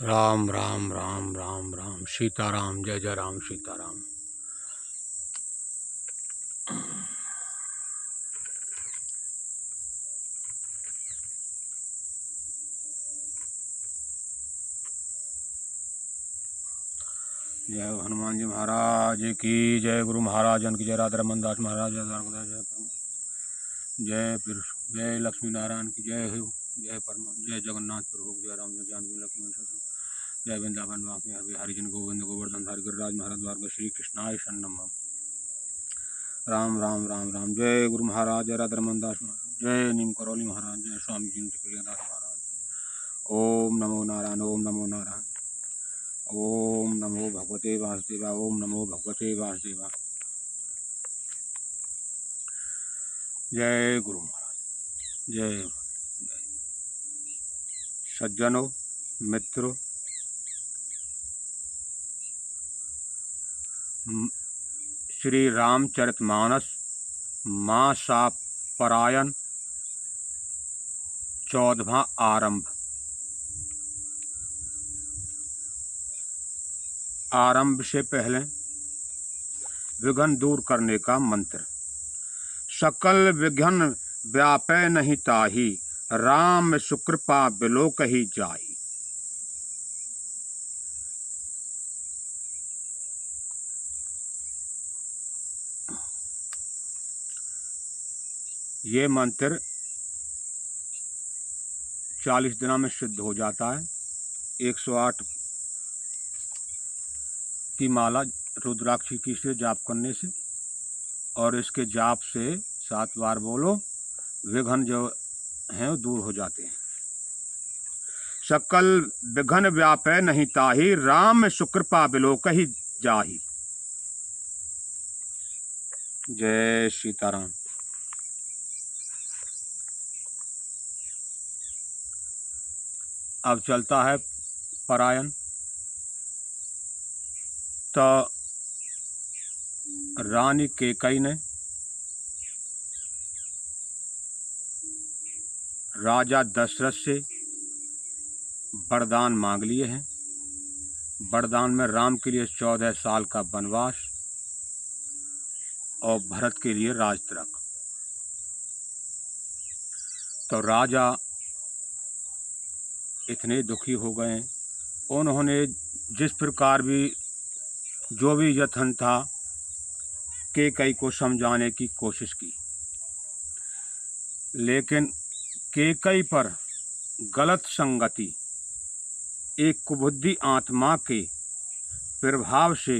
राम राम राम राम राम सीताराम। जय जय राम सीताराम। जय हनुमान जी महाराज की जय। गुरु महाराजन की जय। राधा रमन दास महाराज जय। जय फिर जय लक्ष्मी नारायण की जय हो। जय परमा जय जगन्नाथ प्रभु जय राम जय जानकी लक्ष्मण शत्रु जय वृंदावन बांके हरि जन गोविंद गोवर्धन हरि गिरिराज महाराज द्वार श्री कृष्णाय शरणम। राम राम राम राम। जय गुरु महाराज जय राधा रमन दास महाराज जय नीम करौली महाराज जय स्वामी जी प्रियदास महाराज। ओम नमो नारायण ओम नमो नारायण ओम नमो भगवते वासुदेवाय ओम नमो भगवते वासुदेवाय। जय गुरु महाराज जय। सज्जनों मित्रों, श्री रामचरितमानस मासापरायण 14वां आरंभ। आरंभ से पहले विघ्न दूर करने का मंत्र। सकल विघ्न व्यापै नहीं ताहि, राम सुकृपा बिलोकहि जाहि। ये मंत्र 40 दिनों में सिद्ध हो जाता है। 108 की माला रुद्राक्षी की से जाप करने से, और इसके जाप से 7 बार बोलो, विघ्न जो हैं वो दूर हो जाते हैं। सकल विघ्न व्यापै नहीं ताहि, राम सुकृपा बिलोकहि जाहि। जय सीताराम। अब चलता है परायण। तो रानी कैकेयी ने राजा दशरथ से वरदान मांग लिए हैं। वरदान में राम के लिए 14 साल का वनवास और भरत के लिए राज तिलक। तो राजा इतने दुखी हो गए, उन्होंने जिस प्रकार भी जो भी यत्न था कैकेयी को समझाने की कोशिश की, लेकिन कैकेयी पर गलत संगति, एक कुबुद्धि आत्मा के प्रभाव से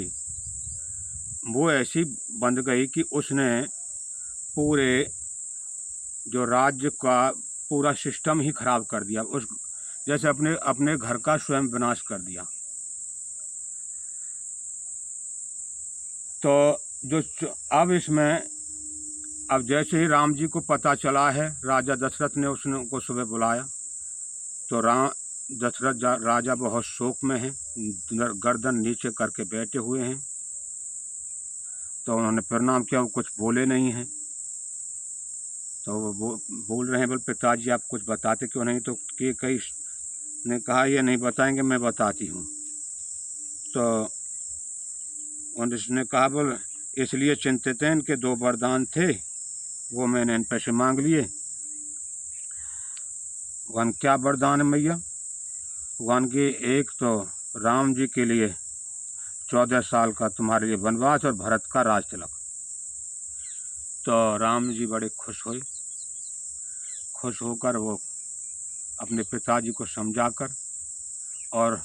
वो ऐसी बंध गई कि उसने पूरे जो राज्य का पूरा सिस्टम ही खराब कर दिया। उस जैसे अपने घर का स्वयं विनाश कर दिया। तो जो अब इसमें अब जैसे ही राम जी को पता चला है, राजा दशरथ ने उनको सुबह बुलाया। तो दशरथ राजा बहुत शोक में हैं, गर्दन नीचे करके बैठे हुए हैं। तो उन्होंने प्रणाम किया, वो कुछ बोले नहीं हैं। तो वो बोल रहे हैं, बोल पिताजी आप कुछ बताते क्यों नहीं? तो कैकेयी ने कहा ये नहीं बताएंगे, मैं बताती हूँ। तो उन्होंने कहा बोल इसलिए चिंतित हैं, इनके 2 वरदान थे, वो मैंने इन पैसे मांग लिए। वन क्या वरदान है मैया? वन की एक तो राम जी के लिए 14 साल का तुम्हारे लिए वनवास और भरत का राज तिलक। तो राम जी बड़े खुश हुए। खुश होकर वो अपने पिताजी को समझाकर और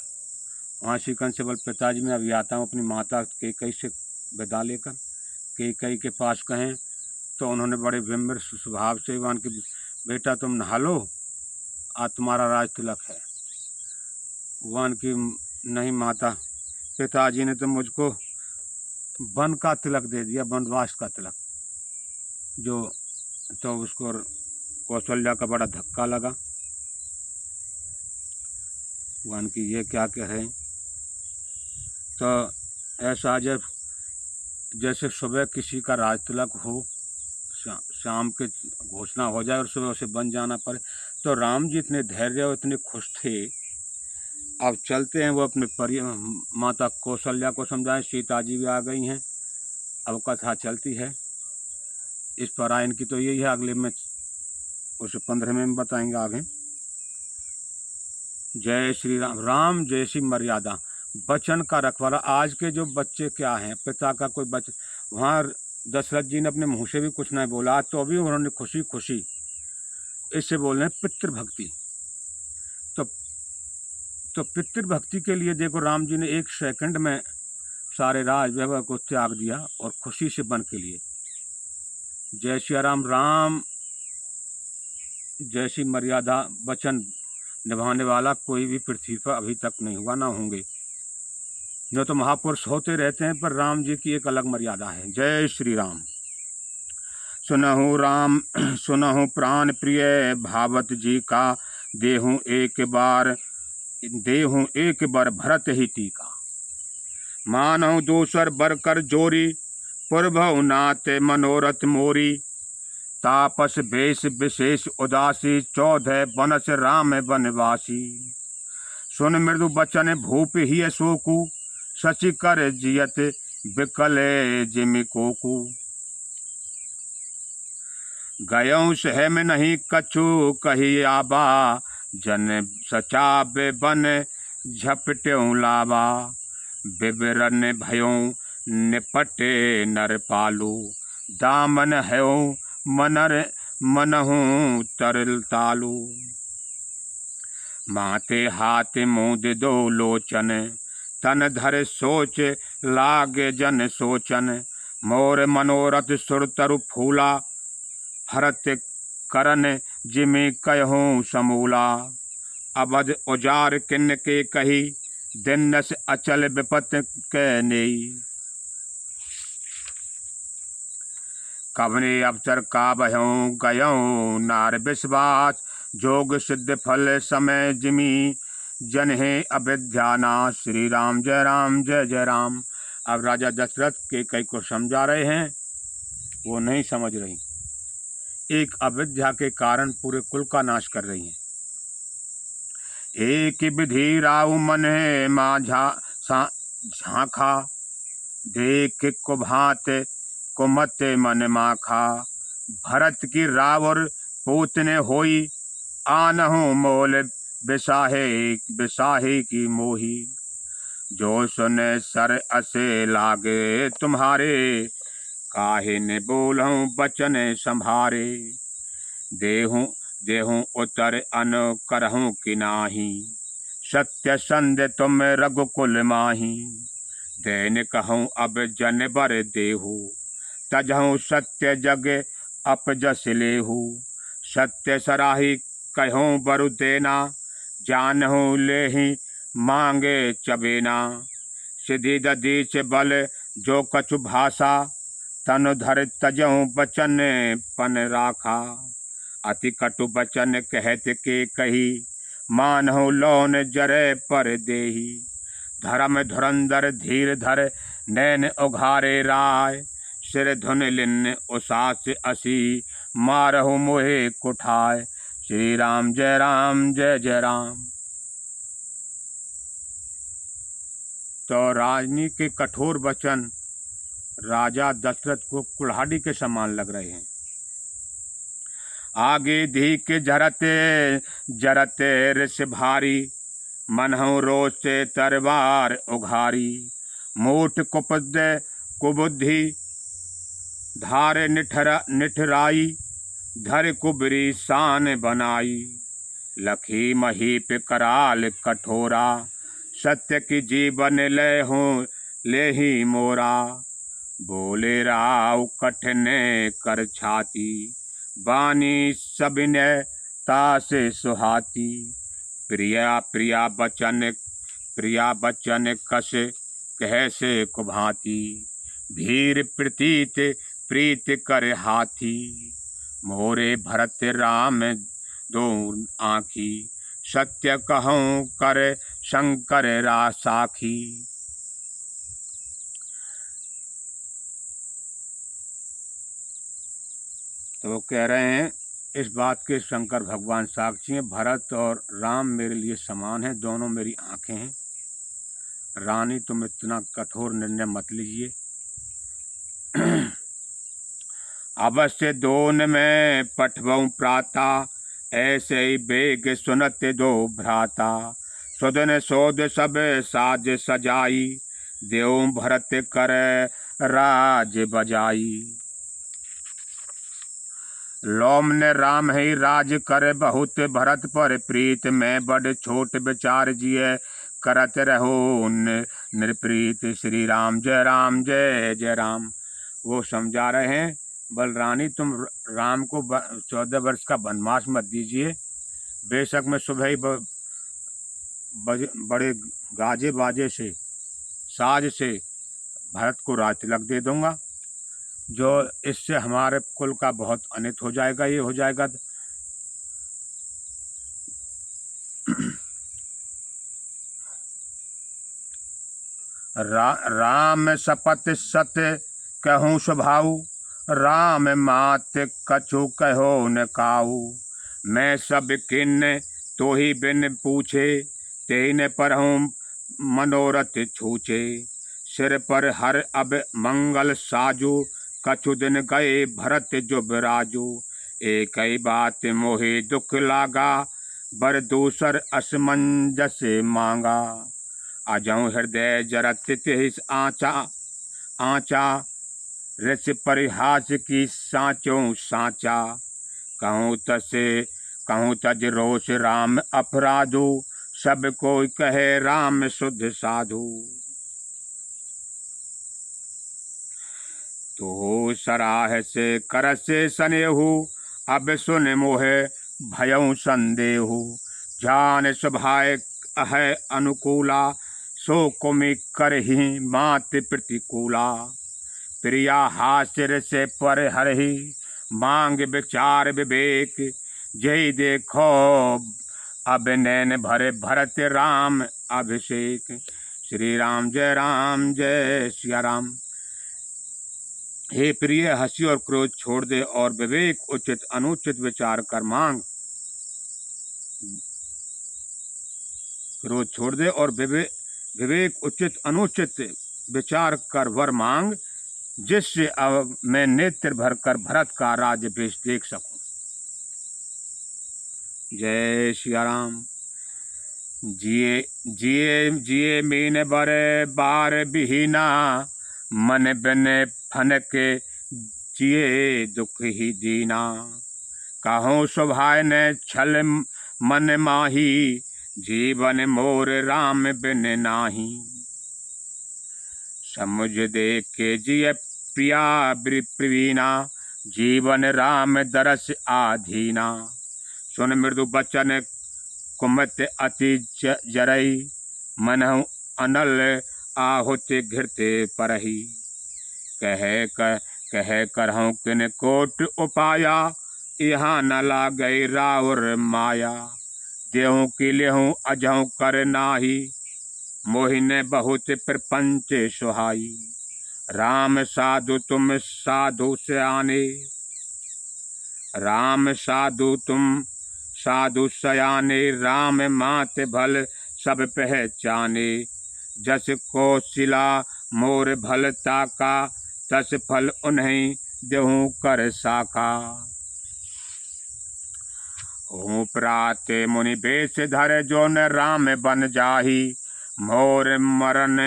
वहाँ सिकंद से बोल पिताजी मैं अभी आता हूँ, अपनी माता कैकेयी से विदा लेकर कैकेयी के पास कहें। तो उन्होंने बड़े विनम्र स्वभाव से वन की बेटा तुम नहा लो, आज तुम्हारा राज तिलक है। वन की नहीं माता, पिताजी ने तो मुझको वन का तिलक दे दिया, वनवास का तिलक। जो तो उसको कौशल्या का बड़ा धक्का लगा। वन की ये क्या कह रहे हैं? तो ऐसा जैसे सुबह किसी का राज तिलक हो, शाम के घोषणा हो जाए और सुबह उसे बन जाना पड़े। तो राम जी इतने धैर्य और इतने खुश थे अब चलते हैं, वो अपने माता कौशल्या को समझाएं। सीता जी भी आ गई हैं, अब कथा चलती है। इस पारायण की तो यही है, अगले में उस 15वें में बताएंगे आगे। जय श्री राम। राम जैसी मर्यादा, वचन का रखवाला। आज के जो बच्चे क्या हैं, पिता का कोई बच्चा, वहाँ दशरथ जी ने अपने मुंह से भी कुछ नहीं बोला, तो अभी उन्होंने खुशी खुशी इससे बोल रहे हैं पितृभक्ति। तो पितृभक्ति के लिए देखो, राम जी ने 1 सेकंड में सारे राज वैभव को त्याग दिया और खुशी से वन के लिए। जय श्री राम। राम जैसी मर्यादा वचन निभाने वाला कोई भी पृथ्वी पर अभी तक नहीं हुआ, ना होंगे। जो तो महापुरुष होते रहते हैं, पर राम जी की एक अलग मर्यादा है। जय श्री राम। सुनहु राम सुनहु प्राण प्रिय भावत जी का, देहूँ एक बार भरत ही टीका। मानहु दूसर बर कर जोरी, पुरभउ नाथ मनोरथ मोरी। तापस बेश विशेष उदासी, 14 बनस राम बनवासी। सुन मृदु बचन भूप ही शोकु, शशि कर जियत बिकल जिमि कोकु। गयऊँ सह में नहीं कछु कही आबा, जन सचाब बन झपट्यों लाबा। विवरण भयों निपटे नर पालू, दामन हयों मनहूँ तरल तालू। माते हाथ मूंद दो लोचन, तन धर सोच लागे जन सोचन। मोर मनोरथ सुर तरु फूला, भरत करन जिमि कहूँ समूला। अवध उजार किन्न के कही, दिनस अचल विपत के नेई। कवने अवसर का बहूँ गयऊँ नार विश्वास, जोग सिद्ध फल समय जिमि जन है अविद्याना। श्री राम जय राम जय जय राम। अब राजा दशरथ के कई को समझा रहे हैं, वो नहीं समझ रही। एक अविद्या के कारण पूरे कुल का नाश कर रही हैं। एक विधि राउ मन है माझा झांखा, देख कुभात कुमत मन माखा। भरत की रावर पूतने होई, आनहु मोल बिसाहे की मोही। जो सुने सर असे लागे तुम्हारे, काहे ने बोलूं बचन संभारे। देहूं उतर अन करहूं कि नाही, सत्य संध तुम रघुकुल माही। दैन कहूं अब जन बर देहु, तजहूं सत्य जग अपजस लेहु। सत्य सराही कहूं बरु देना, जानहूं लेहि मांगे चबेना। सिद्धि ददीच बल जो कछु भाषा, तनु धर तजहूं बचन पन राखा। अति कटु बचन कहत के कही, मानहु लोन जरे पर देही। धर्म धुरंधर धीर धर नैन उघारे राय, सिर धुन लिन उसास असी, मारहु मोहे कुठाय। श्री राम जय जय राम। तो राजनी के कठोर वचन राजा दशरथ को कुल्हाड़ी के समान लग रहे हैं। आगे धीक जरते जरते ऋष भारी, मनहु रोष से तरवार उघारी। मूठ कुबुद्धि धारे निठराई, धर कुबरी शान बनाई। लखी महीप कराल कठोरा, सत्य की जीवन ले हूँ ले ही मोरा। बोले राव कठिन कर छाती, बानी सबिनय तासे सुहाती। प्रिया बचन कस कहसे कुभाती। भीर प्रतीत प्रीत कर हाथी, मोरे भरत राम दो आँखी। सत्य कहूँ कर शंकर रा साखी। तो वो कह रहे हैं, इस बात के शंकर भगवान साक्षी हैं। भरत और राम मेरे लिए समान हैं, दोनों मेरी आंखें हैं। रानी तुम इतना कठोर निर्णय मत लीजिए। अवश्य दोन में पठबऊं प्राता, ऐसे ही बेग सुनत दो भ्राता। सुदन सोद सब साज सजाई, देव भरत कर राज बजाई। लोम ने राम ही राज करे बहुत, भरत पर प्रीत में बड़ छोट विचार जिये। करत रहो निर्प्रीत, श्री राम जय जय राम। वो समझा रहे हैं, बलरानी तुम राम को 14 वर्ष का वनवास मत दीजिए। बेशक मैं सुबह ही बड़े गाजे बाजे से साज से भरत को राज तिलक दे दूंगा, जो इससे हमारे कुल का बहुत अनित हो जाएगा। ये हो जाएगा राम शपथ सत्य कहूँ स्वभाव, राम मात कछु कहो न काऊ। मैं सब किन तो ही बिन पूछे, तेन पर हूँ मनोरथ छूचे। सिर पर हर अब मंगल साजू, कछु दिन गए भरत जो बिराजू। एक ही बात मोहे दुख लागा, बर दूसर असमंजस मांगा। अजहूँ हृदय जरत तिहिस आचा आचा, ऋषि परिहास की साचों साचा। कहूँ तज रोष राम अपराधु, सब कोई कहे राम शुद्ध साधु। तो सराह से कर से सनेहु, अब सुन मोहे भयउ संदेहु। जान स्वभाव है अनुकूला, सो कुमि कर ही मात प्रतिकूला। प्रिया हासिर से पर हरहि, मांग विचार विवेक। जय देखो अब नैन भरे भरत राम अभिषेक। श्री राम जय सिया राम। हे प्रिय, हंसी और क्रोध छोड़ दे और विवेक उचित अनुचित विचार कर मांग। क्रोध छोड़ दे और विवेक उचित अनुचित विचार कर वर मांग, जिससे अब मैं नेत्र भर कर भरत का राज्यभिषेक देख सकूं। जय सिया राम। जिए जिए जिए मीन बरे बार बिहीना, मन बने फन के जिए दुख ही दीना। कहूँ स्वभाव ने छल मन माही, जीवन मोर राम बिन नाही। समुझ देख के जिय प्रिया प्रवीणा, जीवन राम दरस आधीना। सुन मृदु बचन कुमत अति जरई, मनहु अनल आहुति घृते परही। कह करहूँ किन कोट उपाया, यहाँ न लागई राउर माया। देहूँ की लेहूँ अजहूँ कर नाही, मोहिने बहुत प्रपंच सुहाई। राम साधु तुम साधु सयाने, राम साधु तुम साधु सयाने। राम मात भल सब पहचाने, जस कौशिला मोर भलता का। तस फल उन्हें देहूँ कर साखा। हूँ प्रात मुनि बेश धर, जो न राम बन जाही। मोर मरन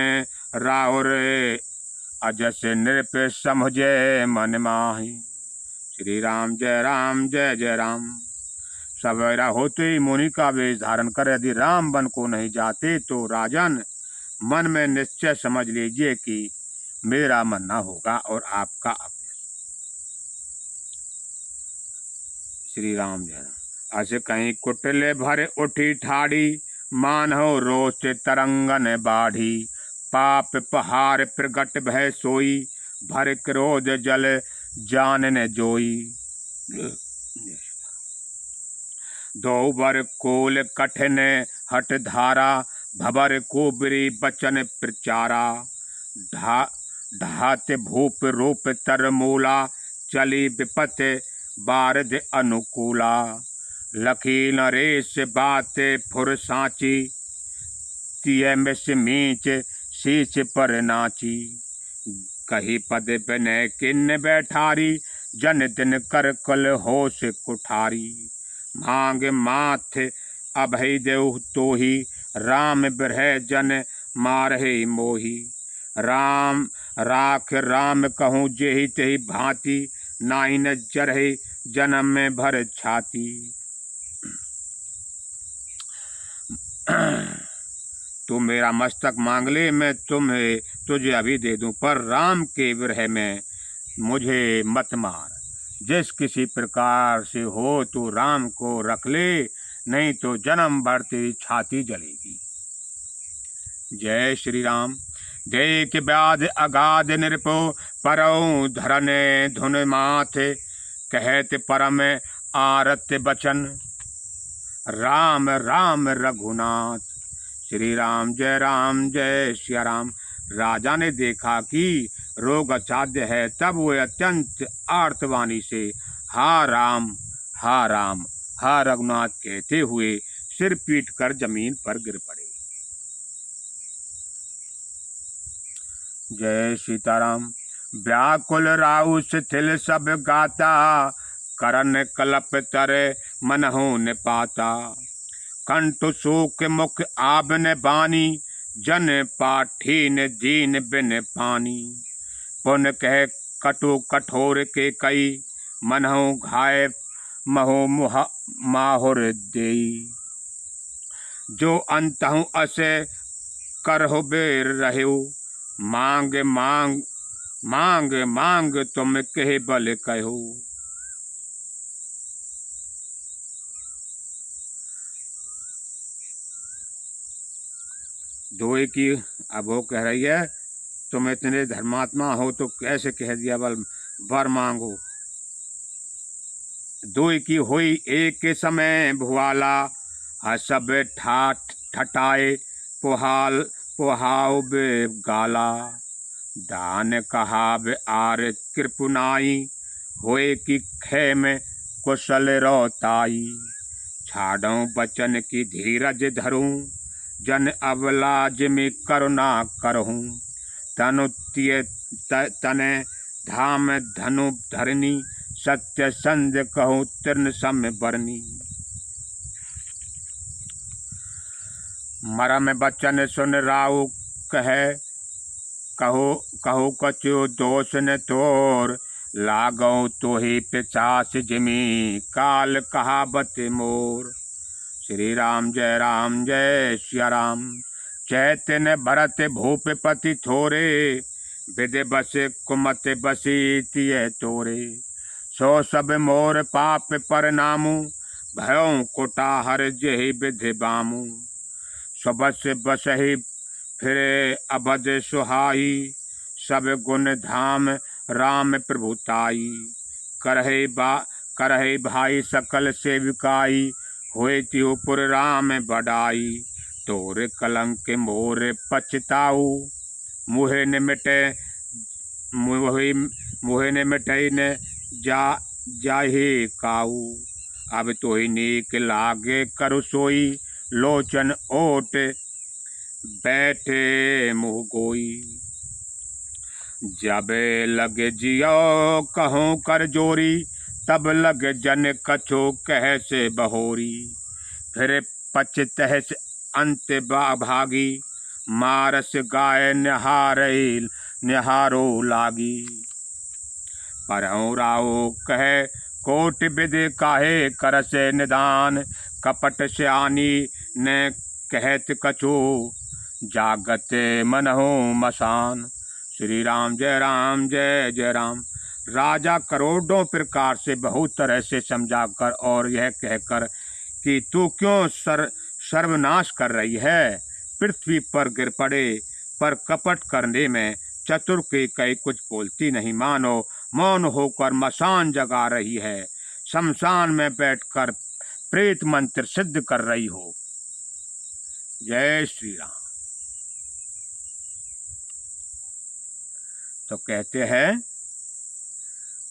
राहुर अजस नृप समुझे मन माही। श्री राम जय जय राम। सवेरा होते ही मुनि का वेश धारण कर यदि राम वन को नहीं जाते तो राजन मन में निश्चय समझ लीजिए कि मेरा मरना होगा और आपका अभ्यस। श्री राम जय राम। अस कहीं कुटले भर उठी ठाड़ी, मानहो रोष तरंगन बाढ़ी। पाप पहाड़ प्रगट भय सोई, भर क्रोध जल जानन जोई। दो बर कोल कठिन हट धारा, भबर कुबरी बचन प्रचारा। ढात भूप रूप तर मूला, चली विपत बारद अनुकूला, लखी नरेश बाते फुर सांची, तिय मिस मीच शीश पर नाची, कही पद बिनय किन्न बैठारी, जन दिन कर कल होश कुठारी, मांग माथ अभय देव तो ही, राम बिरह जन मारहे मोही, राम राख राम कहूँ जेहि तेहि भांति, नाहि न जरहे जन्म में भर छाती। तू मेरा मस्तक मांग ले, मैं तुझे अभी दे दूं, पर राम के विरह में मुझे मत मार। जिस किसी प्रकार से हो तू राम को रख ले, नहीं तो जन्म भर तेरी छाती जलेगी। जय श्री राम। देख व्याध अगाध नृपो, परौ धरने धुन माथे, कहत परम आरत बचन, राम राम रघुनाथ। श्री राम जय श्री राम। राजा ने देखा कि रोग असाध्य है, तब वह अत्यंत आर्तवाणी से हा राम हा रघुनाथ कहते हुए सिर पीट कर जमीन पर गिर पड़े। जय सीताराम। व्याकुल राहु शिथिल सब गाता, करन कलप तरे मनहु न पाता, कंठ शोक मुख आबन बानी, जन पाठीन दीन बिन पानी, पुन कह कटु कठोर के कई, मनहु घाय महो माहुर देई, जो अंतहु असे करहु बेर रहु, मांग मांग मांग मांग तुम कहे बल कहो। दोए की अब वो कह रही है, तुम इतने धर्मात्मा हो तो कैसे कह दिया वर मांगो। दोए की हुई एक समय भुआला, सब ठाठ ठटाए पुहाल पुहाव बे गाला, दान कहाब आर कृपुनाई, होए की खेम कुशल रोताई, छाड़ो बचन की धीरज धरूं, जन अवलाज में करुणा करहूं, तनु तिय तने धाम धनु धरनी, सत्य संध कहूँ तृण सम बरनी, मरम बचन सुन राउ कहे, कहो कहो कछु दोष न तोर, लागो तो ही पिचास जिमी, काल कहावत मोर। श्री राम जय श्री राम। चैतन्य भरत भूपति थोरे, विद बस कुमत बसी तिय तोरे, सो सब मोर पाप पर नामू, भयों कुटाहर जेहि विधि बामू, सबस बसहि फिरे अबध सुहाई, सब गुण धाम राम प्रभुताई, करहे भाई सकल सेविकाई, होए त्यो पुर राम बड़ाई, तोर कलंक मोर पछताऊ, मुहे न मिटे न जाहे काऊ, अब तो ही नीक लागे करु सोई, लोचन ओट बैठे मुँह गोई, जब लग जियो कहूँ कर जोरी, तब लग जन कछो कह से बहोरी, फिर पछतह से अंत भागी, मारस गाय निहारो लागी, परहु राव कहे कोट विधि काहे करसे निदान, कपट श्यानी न कहत कछु, जागत मनहु मसान। श्री राम जय राम। राजा करोड़ों प्रकार से बहुत तरह से समझाकर और यह कहकर कि तू क्यों सर्वनाश कर रही है, पृथ्वी पर गिर पड़े, पर कपट करने में चतुर के कई कुछ बोलती नहीं, मानो मौन होकर मसान जगा रही है, शमशान में बैठकर प्रेत मंत्र सिद्ध कर रही हो। जय श्री राम। तो कहते हैं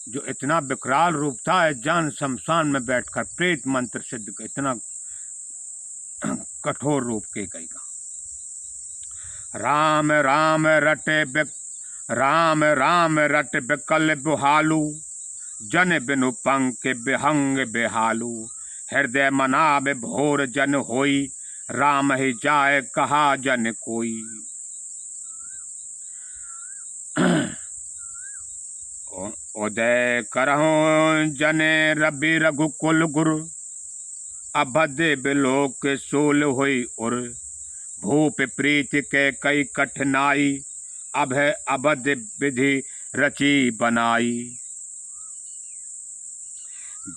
जो इतना विकराल रूप था, जान शमशान में बैठकर प्रेत मंत्र सिद्ध, इतना कठोर रूप के कई का। राम राम रट बिकल बुहालू, जन बिनु पंख बिहंग बेहालू। हृदय मनाब भोर जन होई, राम ही जाए कहा जन कोई। उदय करहूं जने रवि रघुकुल गुरु, अभद बिलोक सोल हुई उर। भूप प्रीत के कई कठिनाई, अभय अबध विधि रची बनाई।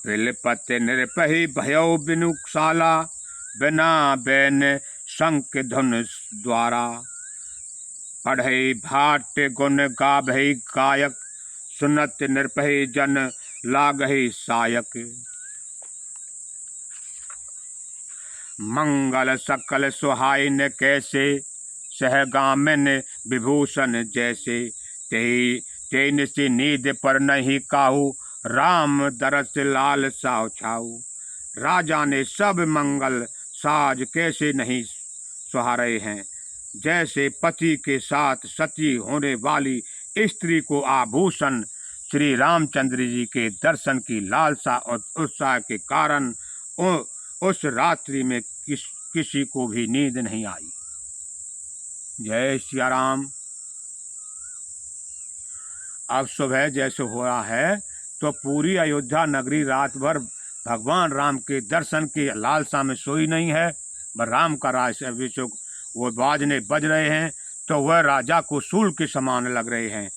बिलपत निरपहि भयो बिनुशाला, बिना बैन शंख धुन द्वारा। पढ़ई भाट गुण गाभई गायक, सुनत निरपहि जन लागहि सायक। मंगल सकल सुहाइन कैसे, सहगामिन विभूषण जैसे। ते निसी नींद पर नहीं काहू, राम दरस लाल साव छाऊ। राजा ने सब मंगल साज कैसे नहीं सुहारे हैं, जैसे पति के साथ सती होने वाली स्त्री को आभूषण। श्री रामचंद्र जी के दर्शन की लालसा और उत्साह के कारण उस रात्रि में किसी को भी नींद नहीं आई। जय सिया राम। अब सुबह जैसे हो रहा है तो पूरी अयोध्या नगरी रात भर भगवान राम के दर्शन की लालसा में सोई नहीं है। राम का राजाभिषेक वो बाजने बज रहे हैं तो वह राजा को सूल के समान लग रहे हैं।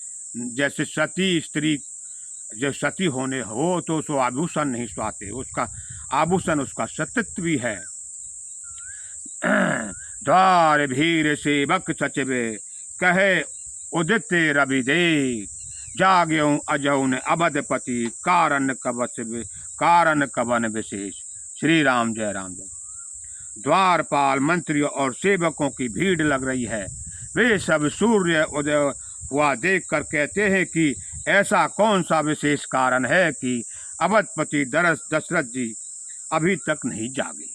जैसे सती स्त्री जो सती होने हो तो उसको आभूषण नहीं स्वाते, उसका आभूषण उसका सतीत्व भी है। द्वार भीर सेवक सचिवे, कहे उदित रवि देख। जाग्यों अजौन अवधपति, कारण कवन विशेष। श्री राम जय राम जय। द्वारपाल मंत्रियों और सेवकों की भीड़ लग रही है। वे सब सूर्य उदय हुआ देखकर कहते हैं कि ऐसा कौन सा विशेष कारण है कि अवधपति दशरथ जी अभी तक नहीं जागे।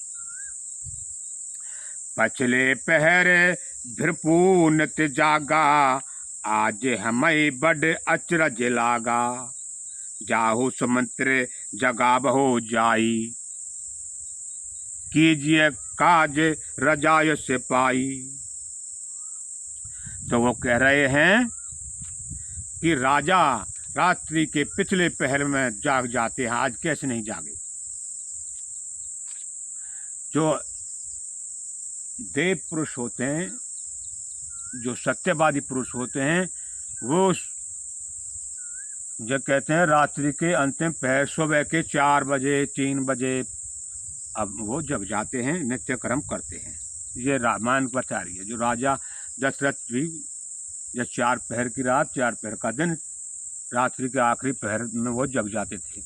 पछले पहरे भृपूनत जागा, आज हमें बड़ अचरज लागा। जाहु सुमंत्र जगाबहो जाई, कीजिए काज रजाय से पाई। तो वो कह रहे हैं कि राजा रात्रि के पिछले पहर में जाग जाते हैं, आज कैसे नहीं जागे। जो देव पुरुष होते हैं, जो सत्यवादी पुरुष होते हैं, वो जो कहते हैं रात्रि के अंतिम पहर सुबह के 4 बजे 3 बजे अब वो जग जाते हैं, नित्य कर्म करते हैं। ये रामायण बता रही है। जो राजा दशरथ भी जब 4 पहर की रात 4 पहर का दिन, रात्रि के आखिरी पहर में वो जग जाते थे।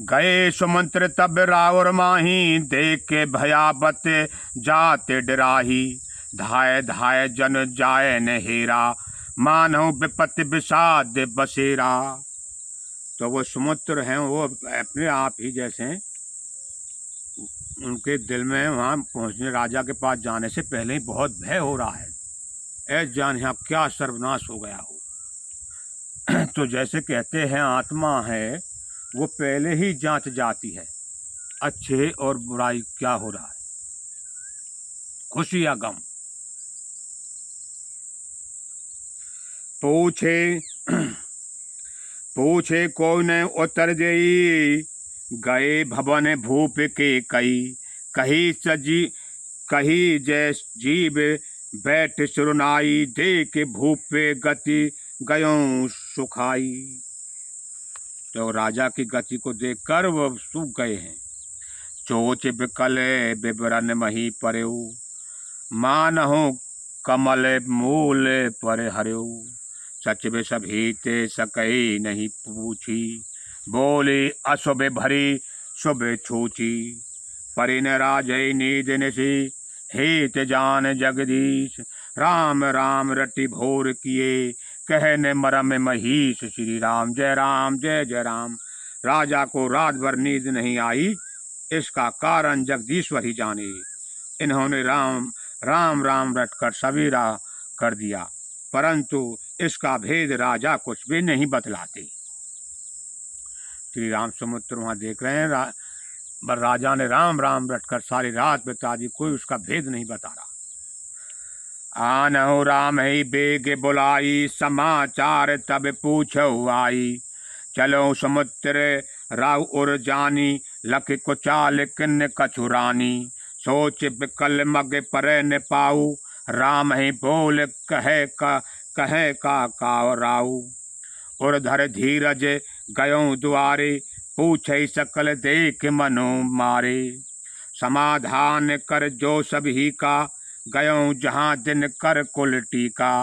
गए सुमंत्र तब रावर माही, देख के भयावत जाते डराही। धाय धाय जन जाए न हेरा, मानो विपत विषाद बसेरा। तो वो समुद्र हैं, वो अपने आप ही जैसे उनके दिल में वहाँ पहुँचने, राजा के पास जाने से पहले ही बहुत भय हो रहा है। ऐ जान यहाँ क्या सर्वनाश हो गया हो। तो जैसे कहते हैं आत्मा है वो पहले ही जांच जाती है, अच्छे और बुराई क्या हो रहा है, खुशी या गम। पूछे कोई ने उत्तर देई, गए भवन भूप के कही जैस जीव बैठ सुरनाई। देख भूप गति गयों सुखाई। तो राजा की गति को देखकर वो सूख गए हैं। चोच बिकल विवरण मही पर्यो, मानहु कमल मूल पर हर्यो। सचिव सभीते सकई नहीं पूछी, बोली अशुभ भरी शुभ छूची। परिन राजय नीद निशी, हित जान जगदीश। राम राम रटि भोर किए, कहने मरम महीश श्री राम जय जय राम। राजा को रात भर नींद नहीं आई, इसका कारण जगदीश्वर ही जाने। इन्होंने राम राम राम रटकर सवेरा कर दिया, परंतु इसका भेद राजा कुछ भी नहीं बतलाते। श्री राम समुद्र वहां देख रहे हैं, राजा ने राम राम रटकर सारी रात बिता दी, कोई उसका भेद नहीं बता रहा। आनहु राम ही बेग बुलाई, समाचार तब पूछो आई। चलो समुद्र राव उर जानी, लख कुचाल किन कछुरानी। सोच बिकल मग पर न पाऊ, राम ही बोल कहे का राऊ। उर धर धीरज गयो द्वारे, पूछे सकल देख मनो मारे। समाधान कर जो सभी का, गयो जहाँ दिन कर कुल टीका।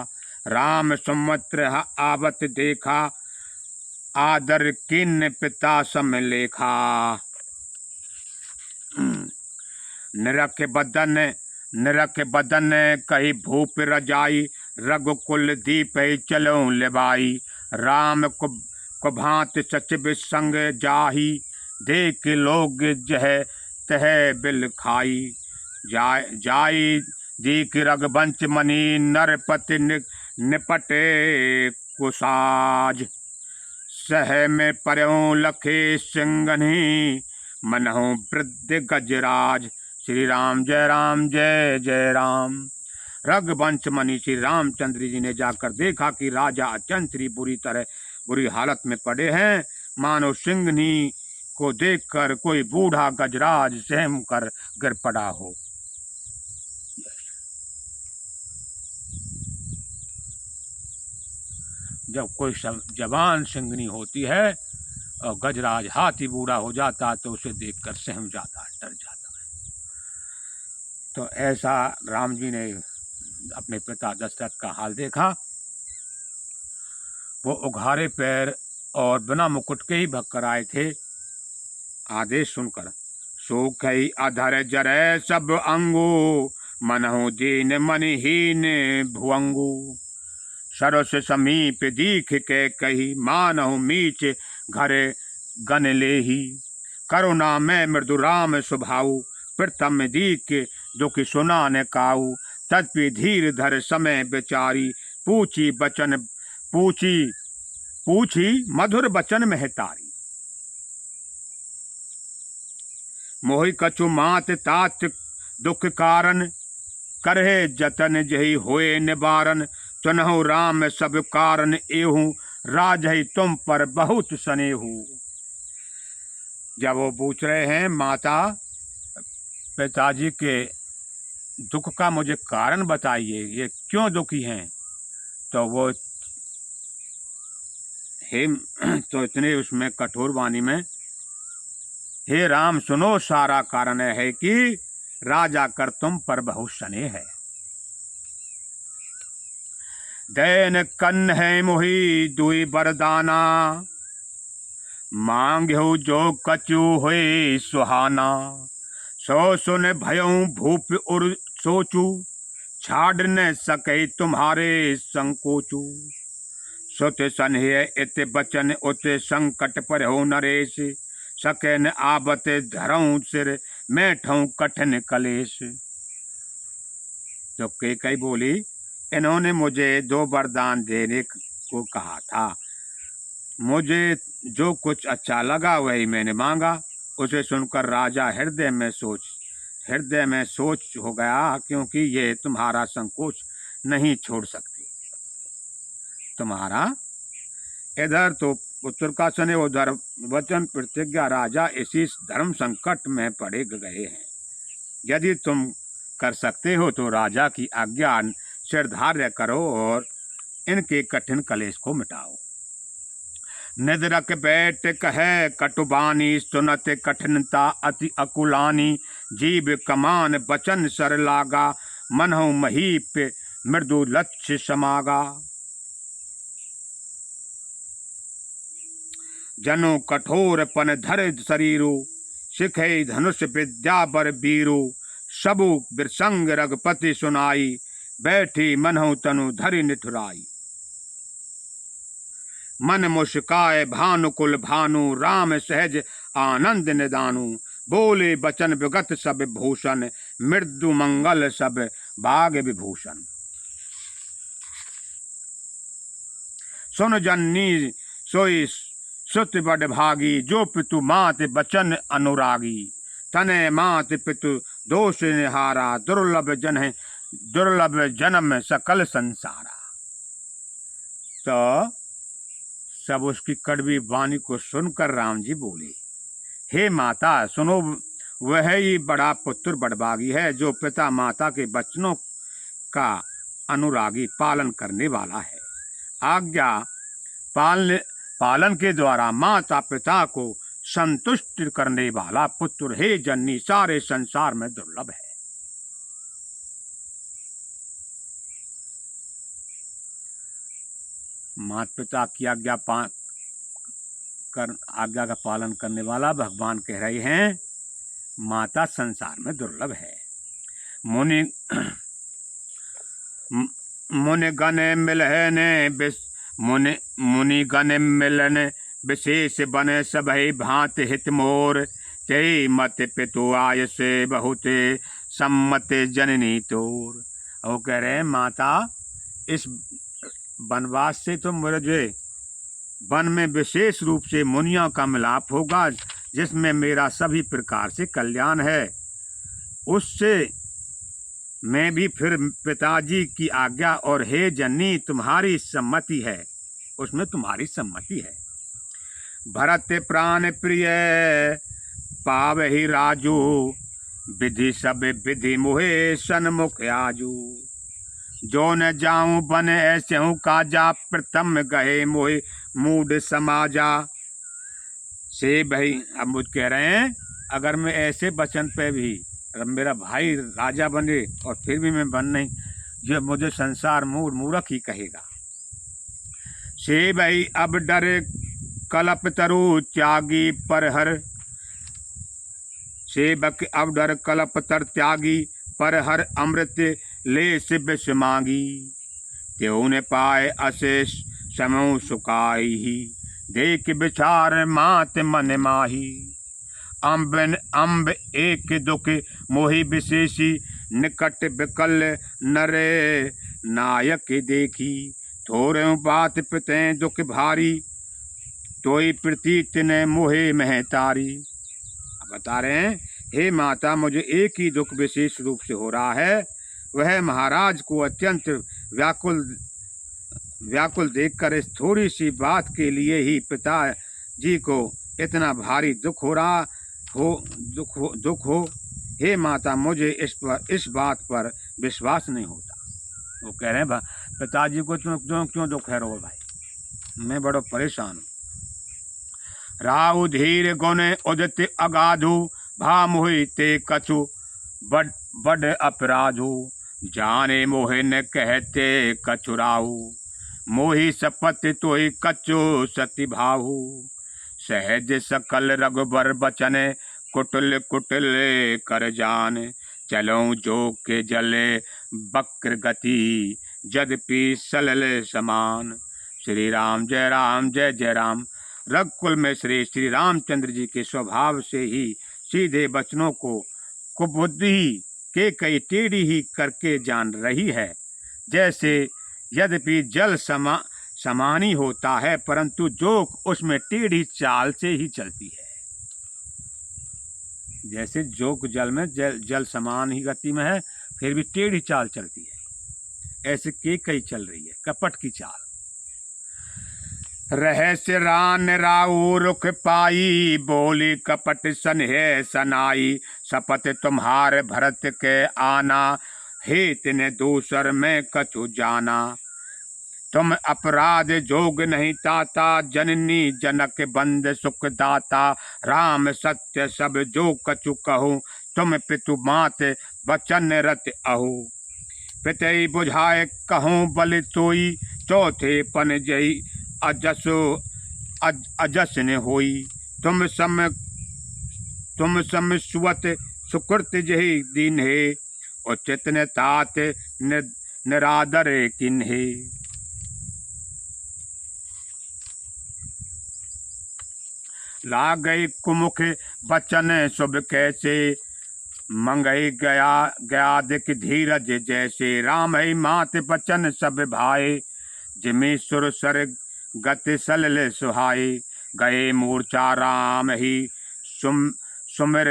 राम सुमत्र आवत देखा, आदर किन पिता सम लेखा। निरख बदन कही भूप रजाई, रघुकुल दीप चलो लेबाई। राम कुभांत सचिव संग जाही, देख लोग जह तह बिल खाई। जाई दीख रघुवंश मनी, नरपति निपटे कुसाज। सह में पर्यों लखे सिंगनी, मनहु वृद्ध गजराज। श्री राम जय जय राम। रघुवंश मणि श्री रामचंद्र जी ने जाकर देखा कि राजा अत्यंत ही बुरी हालत में पड़े हैं, मानो सिंगनी को देखकर कोई बूढ़ा गजराज सहम कर गिर पड़ा हो। जब कोई जवान सिंगनी होती है और गजराज हाथी बूढ़ा हो जाता तो उसे देखकर सहम जाता, डर जाता है। तो ऐसा राम जी ने अपने पिता दशरथ का हाल देखा। वो उघारे पैर और बिना मुकुट के ही भगकर आए थे। आदेश सुनकर सूख अधर जरे सब अंगू, मनहु दीन मनहीन भुअंगू। सरस समीप दीख के कही, मानहु मीच घर गन लेही। करुणा में मृदु राम स्वभाव, प्रथम दीख दुख सुना न काऊ। तत्पि धीर धर समय विचारी, पूछी मधुर बचन महतारी। मोहि कछु मात तात दुख कारण, करहे जतन जही होए निवारण। सुनहु राम सब कारण एहू, राजहि तुम पर बहुत स्नेहू। जब वो पूछ रहे हैं माता पिताजी के दुख का मुझे कारण बताइए, ये क्यों दुखी हैं, तो वो तो इतने उसमें कठोर वाणी में, हे राम सुनो सारा कारण है कि राजा कर तुम पर बहुत स्नेह है। दैन कन्न है मोहि दुई बरदाना, मांग्यो जो कछु हुए सुहाना। सो सुन भयऊ भूप उर सोचू, छाड़ न सके तुम्हारे संकोचू। सुत सन्हेह इत बचन उत, संकट पर हो नरेश। सके न आबत धरऊं सिर, मैठऊं कठिन कलेश। तो कई बोली, इन्होंने मुझे 2 वरदान देने को कहा था, मुझे जो कुछ अच्छा लगा वही मैंने मांगा। उसे सुनकर राजा हृदय में सोच हो गया, क्योंकि ये तुम्हारा संकोच नहीं छोड़ सकती। तुम्हारा इधर तो पुत्र का स्नेह, उधर वचन प्रतिज्ञा, राजा इसी धर्म संकट में पड़े गए हैं। यदि तुम कर सकते हो तो राजा की आज्ञा सिरधार्य करो और इनके कठिन कलेश को मिटाओ। निद्रक बैठ कहे कटुबानी, सुनत कठिनता अति अकुलानी। जीव कमान बचन सर लागा, मनहु महीप मृदु लक्ष्य समागा। जनु कठोर पन धर शरीरु, सिखे धनुष विद्या बर बीरु। सबु बिरसंग रघुपति सुनाई, बैठी मनहु तनु धरि निठुराई। मन मुस्काए भानुकुल भानु, राम सहज आनंद निदानु। बोले बचन विगत सब भूषण, मृदु मंगल सब भाग विभूषण। सुन जननी सोई सुत बड़ भागी, जो पितु मात बचन अनुरागी। तने मात पितु दोष निहारा, दुर्लभ जन्म सकल संसारा। तो सब उसकी कड़वी वाणी को सुनकर राम जी बोले, हे माता सुनो, वह ही बड़ा पुत्र बड़भागी है जो पिता माता के वचनों का अनुरागी पालन करने वाला है। आज्ञा पालन के द्वारा माता पिता को संतुष्ट करने वाला पुत्र हे जननी सारे संसार में दुर्लभ है। माता पिता की आज्ञा का पालन करने वाला भगवान कह रहे हैं माता संसार में दुर्लभ है। मुनि गण मिलन विशेष बने सभई भांत हित मोर। ते मत पितु आय से बहुत सम्मत जननी तोर। वो कह रहे हैं माता इस वनवास से तो मुझे वन में विशेष रूप से मुनियों का मिलाप होगा, जिसमें मेरा सभी प्रकार से कल्याण है। उससे मैं भी फिर पिताजी की आज्ञा और हे जननी तुम्हारी सम्मति है, उसमें तुम्हारी सम्मति है। भरत प्राण प्रिय पावहि राजू, विधि सब विधि मोहे सन्मुख आजू। जो न जाऊं बन ऐसे हूँ काजा, प्रथम गहे मोहे मूड समाजा। से भाई अब मुझ कह रहे हैं अगर मैं ऐसे वचन पे भी मेरा भाई राजा बने और फिर भी मैं बन नहीं, जो मुझे संसार मूर्ख ही कहेगा। से भाई अब डर कलप तरु त्यागी परहर, सेवक अब डर कलप तर त्यागी परहर। अमृत ले शिव मांगी, त्यों ने पाए अशेष समूह सुकाई ही। देख विचार मात मन माही, अम्ब एक दुख मोहि विशेषी। निकट विकल नरे नायक देखी, थोरे बात पिते दुख भारी। तोई प्रतीत ने मोहे महतारी। बता रहे हैं हे माता मुझे एक ही दुख विशेष रूप से हो रहा है, वह महाराज को अत्यंत व्याकुल देखकर इस थोड़ी सी बात के लिए ही पिताजी को इतना भारी दुख हो। हे माता मुझे इस बात पर विश्वास नहीं होता। वो कह रहे हैं पिताजी को क्यों दुख है रो भाई, मैं बड़ा परेशान हूँ। राहु धीर गुण उदित अगाधु, भा मोहि ते कछु बड़ अपराधु। जाने मोहि न कहते कछु राहु, मोहि सपत तोहि कछु सति भाहु। सहज सकल रघुबर बचन, कुटिल कुटिल कर जान। चलो जो के जले बक्र गति, यद्यपि सलल समान। श्री राम जय जय राम। रघुकुल में श्री रामचंद्र जी के स्वभाव से ही सीधे वचनों को कुबुद्धि के कई टेढ़ी ही करके जान रही है। जैसे यद्यपि जल समान ही होता है, परंतु जोक उसमें टेढ़ी चाल से ही चलती है। जैसे जोक जल में जल समान ही गति में है, फिर भी टेढ़ी चाल चलती है, ऐसे के कई चल रही है कपट की चाल। रहस्य रान राऊ रुख पाई, बोली कपट सन है सनाई। शपथ तुम्हार भरत के आना, हेत ने दूसर में कछु जाना। तुम अपराध जोग नहीं ताता, जननी जनक बंद सुख दाता। राम सत्य सब जो कछु कहूँ, तुम पितु मात वचन रत अहु। पितई बुझाए कहूँ बल सोई, चौथे पन जई अजस ने होई। तुम सम सुवत सुकृत जही दिन है, उचित ने तात निरादर किन्हे। लाग गई कुमुख बचन शुभ कैसे, मंगई गया गया दिक धीरज जैसे, राम ही मात बचन सब भाए, जिमि सुर सर गति सलल सुहाए, गए मूर्छा राम ही सुमिर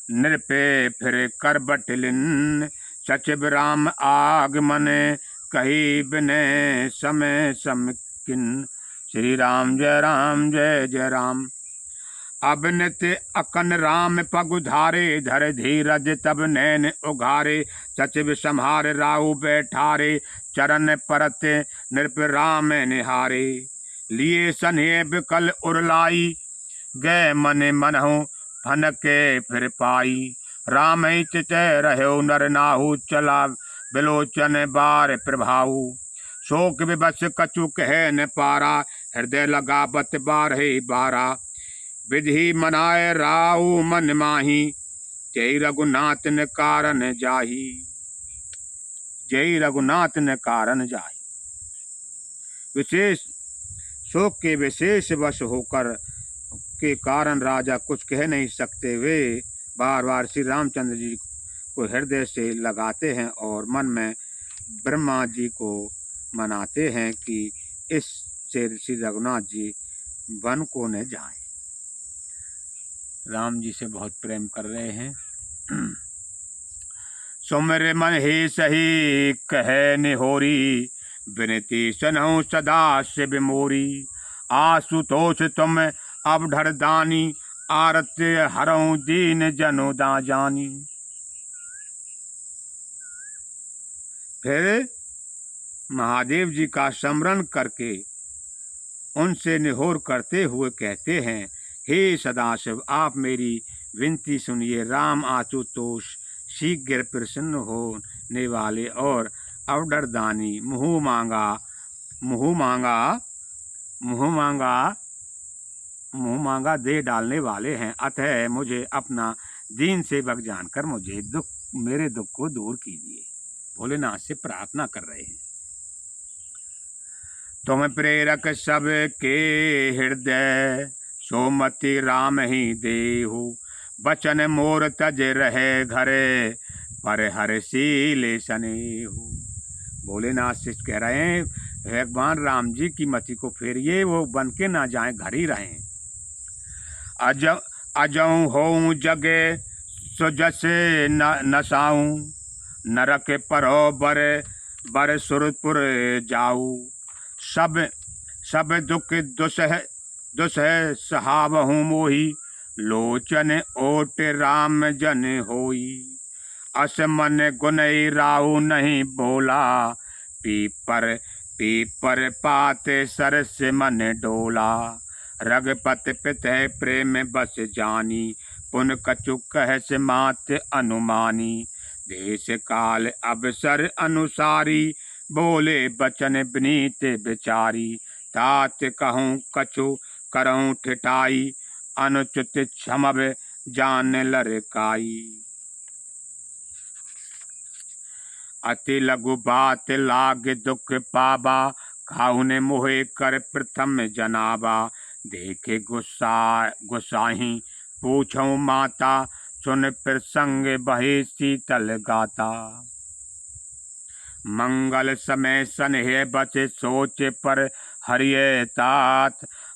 नृपे फिर कर बटलिन, सचिव राम आगमन कही बिने समय समकिन। श्री राम जय जय राम। अब नित्य अकन राम पगुधारे, धर धीरज तब नैन उघारे, सचिव संहार राहु बैठारे, चरण परत नृप राम निहारे, लिए सन्हे बिकल उरलाई, गए मन मनहु फन के फिर पाई, राम ही चितय रहो नर नाहु, चला बिलोचन बार प्रभाऊ, शोक विवश कछु कह न पारा, हृदय लगा बत बारहे बारा, विधि मनाए राहु मन माही, जय रघुनाथ न कारण जाही, जय रघुनाथ न कारण जाही। विशेष शोक के विशेष वश होकर के कारण राजा कुछ कह नहीं सकते, वे बार बार श्री रामचंद्र जी को हृदय से लगाते हैं और मन में ब्रह्मा जी को मनाते हैं कि इससे श्री रघुनाथ जी वन को न जाएं। राम जी से बहुत प्रेम कर रहे हैं। सुमिर मन ही सही कहे निहोरी, विनती सुनहु सदा शिव मोरी, आशुतोष तुम अब ढर दानी, आरत हरऊं दीन जनो दा जानी। फिर महादेव जी का स्मरण करके उनसे निहोर करते हुए कहते हैं, हे सदाशिव आप मेरी विनती सुनिए, राम आशुतोष शीघ्र प्रसन्न होने वाले और अवडर दानी मुँह मांगा दे डालने वाले हैं, अतः मुझे अपना दीन सेवक जानकर मुझे मेरे दुख को दूर कीजिए। भोलेनाथ से प्रार्थना कर रहे हैं। तुम प्रेरक सबके हृदय, सोमति राम ही देहु, बचन मोर तज रहे घरे, पर हर शीले सनेहु। भोलेनाथ से कह रहे हैं, भगवान राम जी की मति को फेरिए, वो बन के ना जाए, घर ही रहें। अजऊ होऊं जगे सुजसे नसाऊं, नरक परो बर सुरपुर जाऊ, सब दुख दुसह सहावहूँ मोही, लोचन ओट राम जन होई, अस मन गुनई राहु नहीं बोला, पीपर पात सरस मन डोला, रघुपत पितः प्रेम बस जानी, पुन कछु कहस मात अनुमानी, देश काल अवसर अनुसारी, बोले बचन विनीत विचारी, तात कहूँ कछु करऊँ ठिठाई, अनुचित क्षमव जान लरकाई। अति लघु बात लाग दुख पाबा, खाहु ने मोहे कर प्रथम जनाबा, देखे गुस्साही पूछऊँ माता, सुन प्रसंग बहे शीतल गाता, मंगल समय सन्हे बचे सोच पर हरिये तात,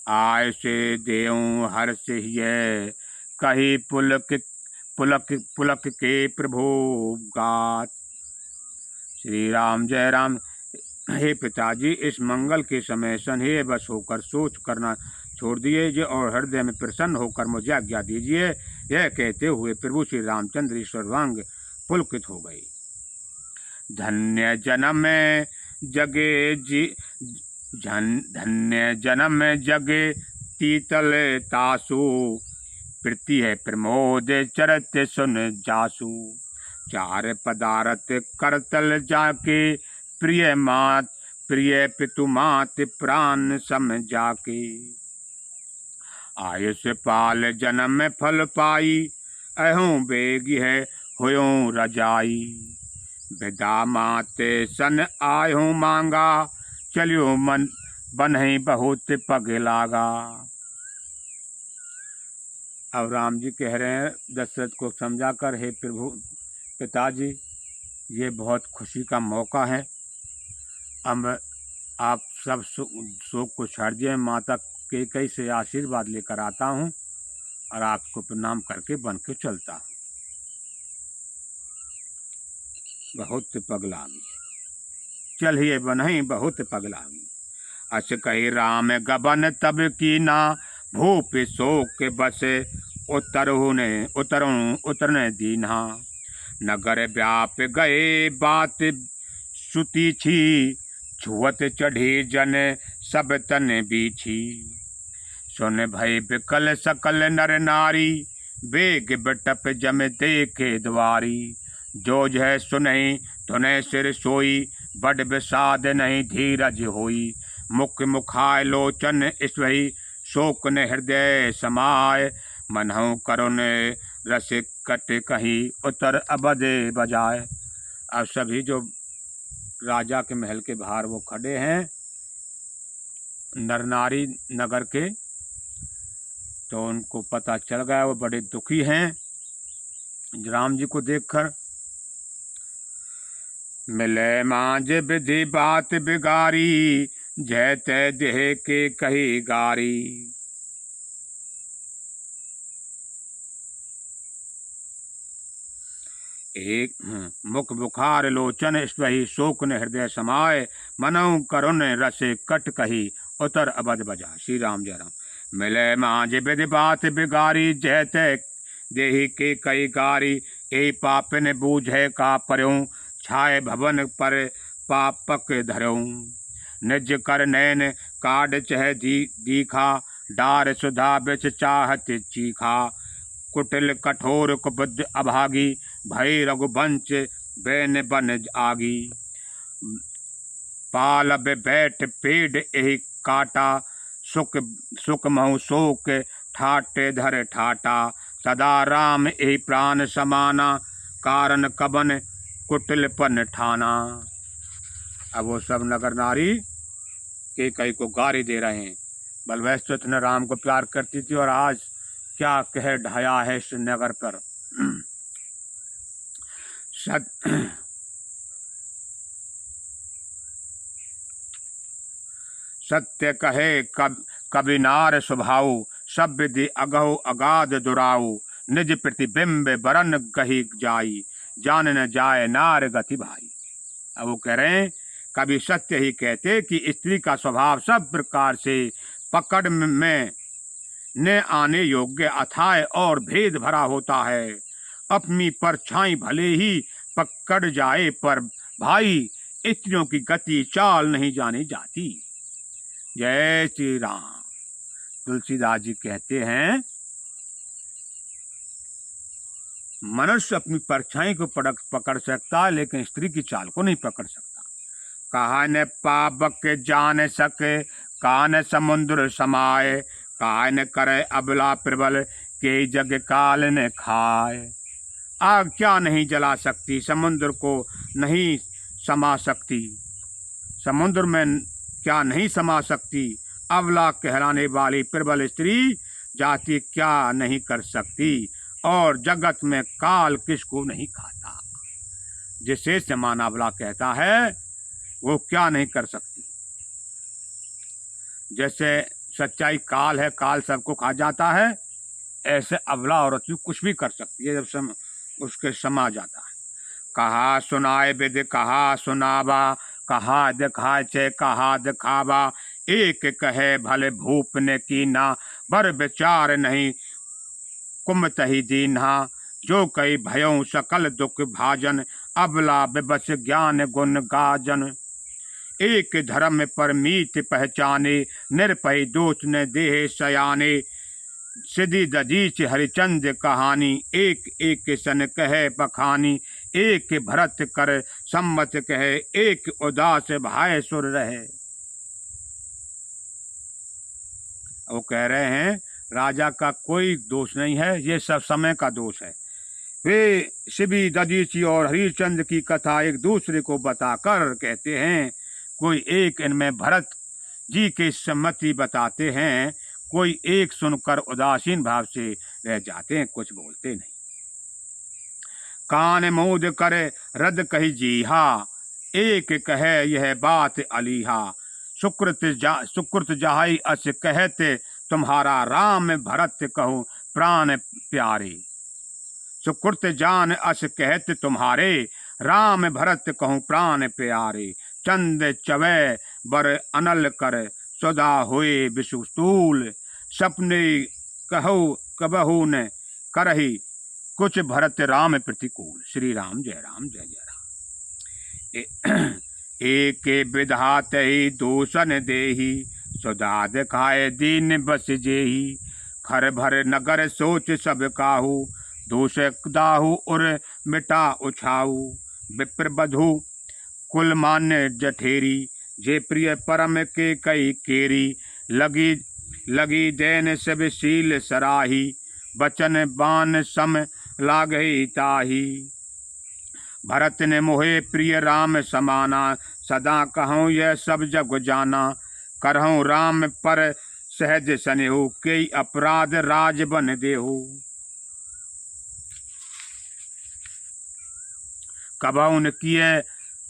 आय से देऊं हर्ष हिये, कही पुलक के प्रभु गात। श्री राम जय राम। हे पिताजी, इस मंगल के समय सन्हे बस होकर सोच करना छोड़ दीजिए और हृदय में प्रसन्न होकर मुझे आज्ञा दीजिए। यह कहते हुए प्रभु श्री रामचंद्र ईश्वरवांग पुलकित हो गई। धन्य जन्म जगे तीतल तासु, प्रीति है प्रमोद चरत सुन जासु, चार पदारथ करतल जाके, प्रिय पितु मात प्राण सम जाके, आयुष पाल जन्म फल पाई, अहूँ बेग है हुयों रजाई, विदा माते सन आयूं मांगा, चलियो मन बनहि बहुत पग लागा, अब राम जी कह रहे हैं दशरथ को समझा कर, हे प्रभु पिताजी, ये बहुत खुशी का मौका है। अब आप सब शोक को छोड़ दिए। माता कैकेयी से आशीर्वाद लेकर आता हूँ और आपको प्रणाम करके बन के चलता हूँ। बहुत पगलावी, चलिए बनही बहुत पगलावी। अस कही राम गबन तब की ना, भूप शोक बसे उतरने दीन्हा। नगर व्याप गए बात श्रुति छी, छुअत चढ़ी जन सब तन बीछी। सुन भय विकल सकल नर नारी, बेग बटप जम देखे द्वारी। जो जह सुनहि धुने सिर सोई, बड़ विषाद नहीं धीरज होई। मुख मुखाय लोचन ईश्वरी, शोक ने हृदय समाय। मनहु करुण रस कट कही, उतर अबदे बजाय। अब सभी जो राजा के महल के बाहर वो खड़े हैं नर नारी नगर के, तो उनको पता चल गया, वो बड़े दुखी हैं राम जी को देखकर। मिले मांझ विधि बात बिगारी, जय तय देह के कही गारी। एक मुख बुखार लोचन ईश्वरी, शोक ने हृदय समाये। मनहु करुण रस कट कही, उतर अबद बजा। श्री राम जय राम। मिले मांझ विधि बात बिगारी, जय तय देहि के कई गारी। ए पापिन बूझे का पर्यों, छाए भवन पर पापक धर्यों। निज कर नैन काड चह दीखा, डार सुधा बिच चाहत चीखा। कुटिल कठोर कुबुद्ध अभागी, भय रघुवंश बैन बन आगी। पालब बैठ पेड़ एहि काटा, सुख महु शोक ठाटे धर ठाटा। सदा राम एहि प्राण समाना, कारण कबन कुटिलपन ठाना। अब वो सब नगर नारी कैकेयी को गारी दे रहे हैं। बलवैश्य ने राम को प्यार करती थी और आज क्या कह ढाया है इस नगर पर। सत्य कहे कवि नार स्वभाव, सब विधि अगहु अगाध दुराऊ। निज प्रतिबिंब बरन कही जाई, जान न जाए नार गति भाई। अब वो कह रहे हैं कभी सत्य ही कहते कि स्त्री का स्वभाव सब प्रकार से पकड़ में न आने योग्य अथाय और भेद भरा होता है। अपनी परछाई भले ही पकड़ जाए, पर भाई स्त्रियों की गति चाल नहीं जानी जाती। जय श्री राम। तुलसीदास जी कहते हैं मनुष्य अपनी परछाई को पकड़ सकता है, लेकिन स्त्री की चाल को नहीं पकड़ सकता। कहा न पावक जान सके, कान समुद्र समाये। कहा न करे अबला प्रबल, के जग काल न खाए। आग क्या नहीं जला सकती, समुद्र को नहीं समा सकती। समुद्र में क्या नहीं समा सकती, अबला कहलाने वाली प्रबल स्त्री जाति क्या नहीं कर सकती। और जगत में काल किसको नहीं खाता। जिसे समान अबला कहता है वो क्या नहीं कर सकती। जैसे सच्चाई काल है, काल सबको खा जाता है, ऐसे अबला औरत भी कुछ भी कर सकती है जब उसके समा जाता है। कहा सुनाए विद कहा सुनावा, कहा दिखाए चे कहा दिखावा। एक कहे भले भूप ने कीना, बर विचार नहीं कुमतहि दीन्हा। जो कई भयों सकल दुख भाजन, अबला विवश ज्ञान गुण गाजन। एक धर्म पर मीत पहचाने, निरपय दोष न देह सयाने। सिद्धि दधीच हरिचंद कहानी, एक एक सन कहे बखानी। एक भरत कर सम्मत कहे, एक उदास भाई सुर रहे। वो कह रहे हैं राजा का कोई दोष नहीं है, ये सब समय का दोष है। वे शिवी दधीची और हरिचंद की कथा एक दूसरे को बताकर कहते हैं। कोई एक इनमें भरत जी के सम्मति बताते हैं, कोई एक सुनकर उदासीन भाव से रह जाते हैं, कुछ बोलते नहीं। कान मूद करे रद कही जीहा, एक कहे यह बात अलीहा। सुकृत जाहि अस कहते तुम्हारा, राम भरत कहूँ प्राण प्यारे। सुकृत जान अस कहते तुम्हारे, राम भरत कहूँ प्राण प्यारे। चंद चवै बर अनल कर, सदा हुए विषुतूल। सपने कहो कबहू न करही, कुछ भरत राम प्रतिकूल। श्री राम जय राम जय जय राम। एक विधात ही दूषण देही, सदा दिखाए दीन बस जेही। खर भर नगर सोच सब काहू, दोष दाहू उर मिटा उछाऊ। विप्र बधू कुल मान्य जठेरी, जे प्रिय परम के कई केरी। लगी दैन सब शील सराही, बचन बान सम लागई ताही। भरत ने मोहे प्रिय राम समाना, सदा कहूँ यह सब जग जाना। करहूँ राम पर सहज स्नेहु, कई अपराध राज बन देहु। कबहुन किए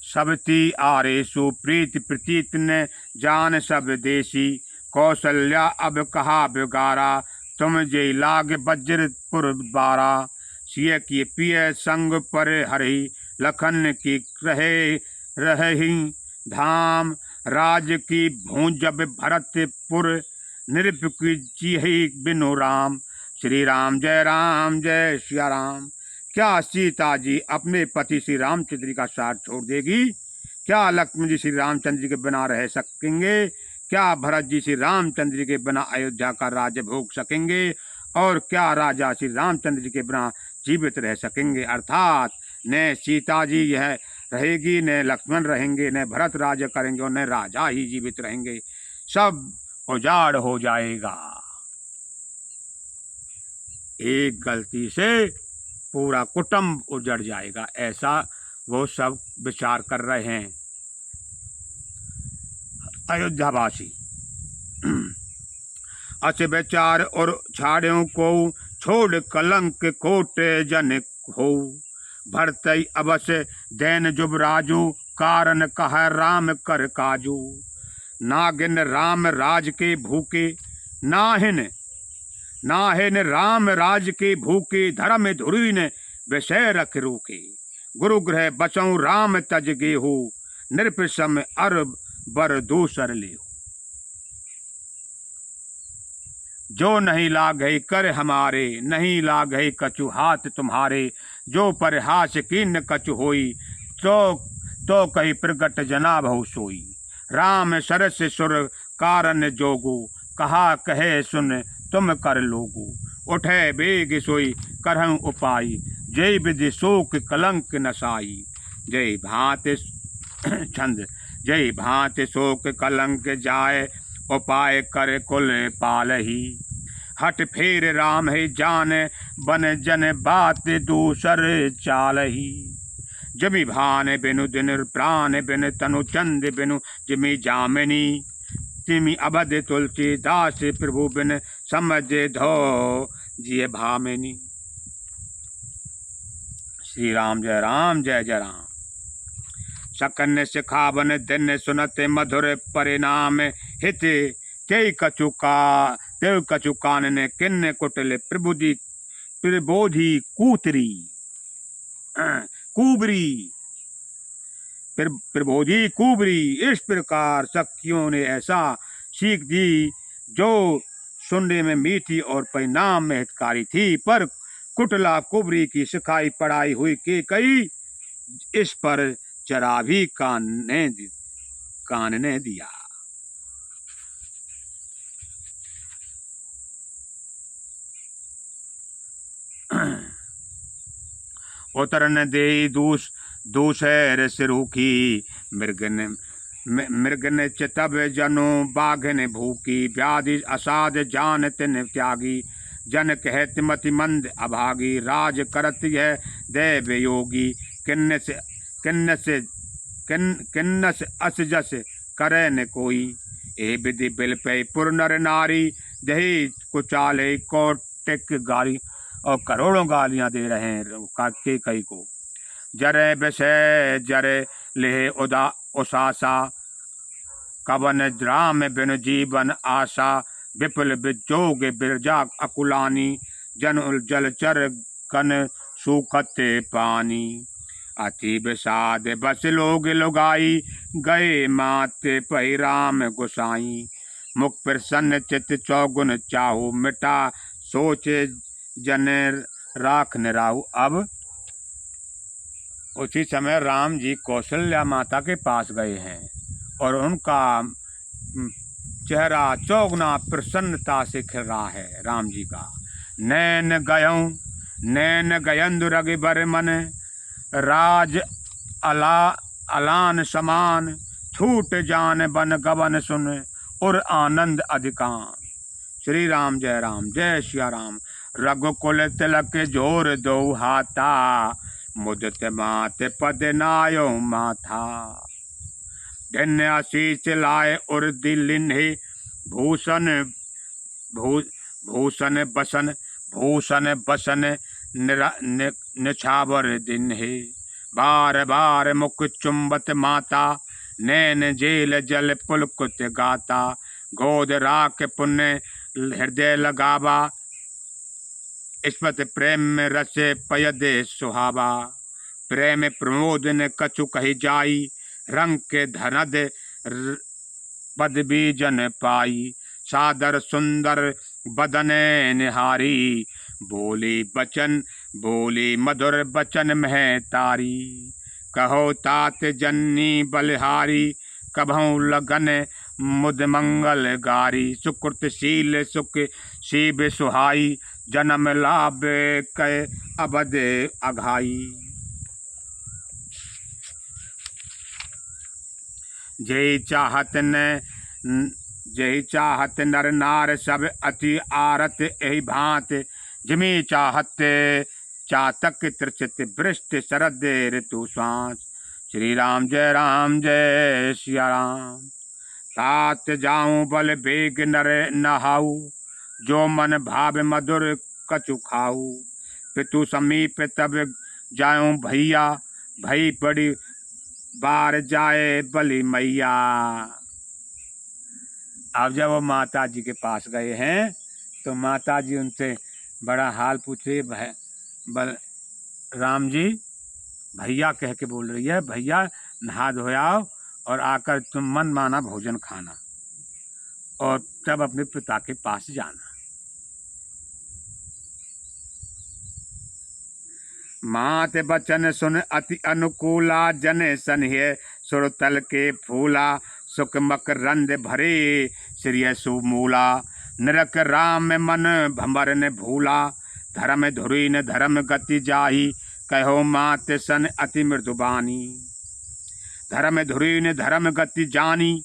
सबती आरेसु, प्रीत प्रतीत ने जान सब देसी। कौशल्या अब कहा बिगारा, तुम जे लाग वज्रपुर बारा। सिय की पिय संग पर हरि, लखन की रही धाम। राज की भूं जब भरतपुर, नृप की जिहि बिनु राम। श्री राम जय सिया राम। क्या सीता जी अपने पति श्री रामचंद्र जी का साथ छोड़ देगी? क्या लक्ष्मण जी श्री रामचंद्र जी के बिना रह सकेंगे? क्या भरत जी श्री रामचंद्र जी के बिना अयोध्या का राज्य भोग सकेंगे? और क्या राजा श्री रामचंद्र जी के बिना जीवित रह सकेंगे? अर्थात न सीता जी यह रहेगी, न लक्ष्मण रहेंगे, न भरत राज्य करेंगे, और न राजा ही जीवित रहेंगे। सब उजाड़ हो जाएगा। एक गलती से पूरा कुटुंब उजड़ जाएगा, ऐसा वो सब विचार कर रहे हैं अयोध्यावासी। अस विचार और छाड़ों को, छोड़ कलंक कोट जन हो। भरतई अवश्य दैन जुबराजू, कारण कह राम कर काजू। नागिन राम राज के भूखे, नाहिन राम राज के भूखे। धर्म धुरीन विषय रख रूखे, गुरु ग्रह बचऊ राम तज गेहू। नृपसम अर बर दूसर लेहू। जो नहीं लागई कर हमारे, नहीं लागई कछु हाथ तुम्हारे। जो परिहास कीन कछु होई, तो कही प्रगट जना बहु सोई। राम सरस सुर कारण जोगु, कहा कहे सुन तुम कर लोगु। उठे बेग सोई करहु उपाय, जय विधि शोक कलंक नसाई। जय भांति छंद, जय भांति शोक कलंक जाय, उपाय कर कुल पालही। हट फेर राम है जान, बन जन बात दूसर चालही। जमि भान बिनु दिन प्राण बिन, तनु चंद बिनु जिमि जामिनी। तिमि अबध तुलसी दास प्रभु बिन, समझ धो जिय भामिनी। श्री राम जय जय राम। सकन सिखावन दिन सुनत, मधुर परिणाम हित। ते कछु कानन किन्न कुटिल, प्रबोधि कूतरी कुबरी। प्रबोधि कुबरी। इस प्रकार सखियों ने ऐसा सीख दी जो सुनने में मीठी और परिणाम में हितकारी थी, पर कुटला कुबरी की सिखाई पढ़ाई हुई के कई इस पर जरा भी कान ने दिया। उतरन दे दूसर सिरूखी, मृगन चितब जनु बाघन भूखी। व्याधि असाध जान तिन त्यागी, जन कहत मति मंद अभागी। राज करत यह दैव योगी, किन्नस अस जस करे न कोई। ए विधि बिल पे पुर नर नारी, दही कुचाले टेक गाली और करोड़ों गालियां दे रहे हैं कैकेयी को। जरे बिसे जरे ले उदा उसासा, कवन राम बिन जीवन आशा, विपुल बिजोग बिरजा अकुलानी, जन जलचर कन सूखते पानी। अति विषाद बस लोग लुगाई, गए माते पै राम गुसाई। मुख प्रसन्न चित चौगुन चाहू, मिटा सोचे जन राख निराहु। अब उसी समय राम जी कौशल्या माता के पास गए हैं और उनका चेहरा चौगुना प्रसन्नता से खिल रहा है राम जी का। नैन गयऊँ नैन गयंदु रघुबर मन, राज अलान समान, छूट जान बन गवन सुन, और आनंद अधिकान। श्री राम जय सिया राम। रघुकुल तिलक जोर दो हाथा, मुदत मात पद नायो माथा। धन्य आशीष लाए उर दिलिन्हे, भूषण भूषण बसन निछावर दिन्हे। बार बार मुख चुंबत माता, नैन जेल जल पुलकुत गाता। गोद राख पुण्य हृदय लगावा, स्मृत प्रेम में रसे पयदे सुहावा। प्रेम प्रमोद ने कछु कही जाई, रंग के धनद पद बीजन पाई। सादर सुंदर बदने निहारी, बोली मधुर बचन मह तारी। कहो तात जननी बलिहारी, कभऊ लगन मुद मंगल गारी। सुकृतशील सुख शिव सुहाई, जन्म लाभ कै अबद अघाई। जय चाहत नर नार सब, अति आरत एहि भांत। जिमी चाहत चातक त्रिचित, वृष्टि शरद ऋतु श्वास। श्री राम जय सिया राम। तात जाऊं बल बेग नर नहाऊ, जो मन भाव मधुर कछु खाऊ। पितु समीप तब जाऊं भैया, भई बड़ी बार जाए बलि मैया। अब जब वो माता जी के पास गए हैं तो माता जी उनसे बड़ा हाल पूछ रही है। राम जी भैया कह के बोल रही है, भैया नहा धोयाओ और आकर तुम मन माना भोजन खाना और तब अपने पिता के पास जाना। मात बचन सुन अति अनुकूला, जन सन्हे सुरतल के फूला। सुख मकरंद भरे श्रिय सुमूला, नरक राम मन भंबर ने भूला। धर्म धुरी न धर्म गति जाही, कहो मात सन अति मृदुबानी। धर्म धुरी न धर्म गति जानी,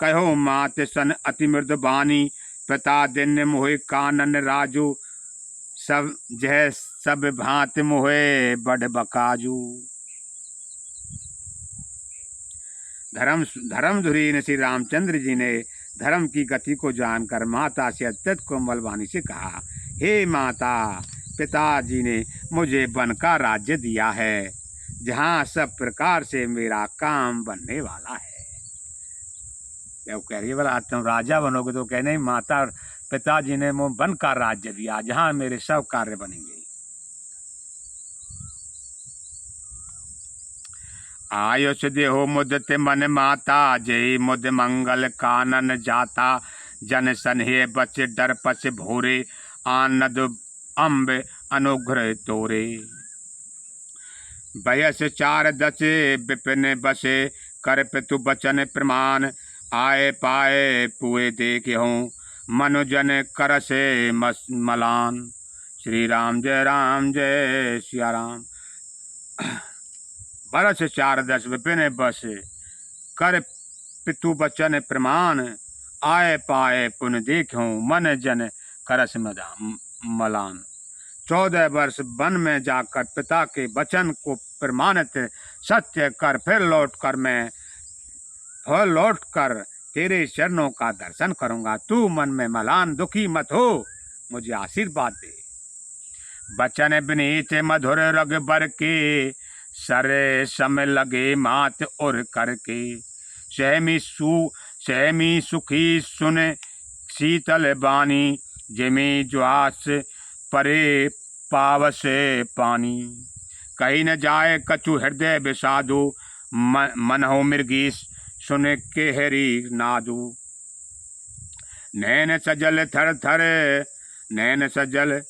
कहो मात सन अति मृदुबानी। पिता दिन मोहि कानन राजू, सब जह सब भांत मोहे बड़ बकाजू। धर्म धुरी ने श्री रामचंद्र जी ने धर्म की गति को जानकर माता से अत्यंत कोमल वाणी से कहा, हे माता, पिताजी ने मुझे वन का राज्य दिया है, जहाँ सब प्रकार से मेरा काम बनने वाला है। क्या कह रही है, बोला तुम राजा बनोगे तो कह नहीं, माता पिताजी ने मुझे वन का राज्य दिया, जहाँ मेरे सब कार्य बनेंगे। आयुष देहो मुदत मन माता, जय मुद मंगल कानन जाता। जन सन्हे बच डर पच भोरे, आनंद अम्ब अनुग्रह तोरे। बयस 4 दस विपिन बसे, कर पितु बचन प्रमाण। आए पाए पुए देखे हों, मनुजन करसे मलान। श्री राम जय सिया राम। बरस 4 दस विपिन बसे, कर पितु बचन प्रमाण। आए पाए पुन देखूं, मन जन करस मलान। 14 वर्ष वन में जाकर पिता के वचन को प्रमाणित सत्य कर फिर लौट कर तेरे चरणों का दर्शन करूंगा। तू मन में मलान दुखी मत हो, मुझे आशीर्वाद दे। बचन विनीत मधुर रघुबर के, सरे सम लगे मात और करके। सहमी सुखी सुन शीतल बानी, जिमी ज्वास परे पावसे पानी। कहीं न जाए कछु हृदय विषादु, मन हो मृगी सुन के हरी नादु। नैन सजल थर थर नैन सजल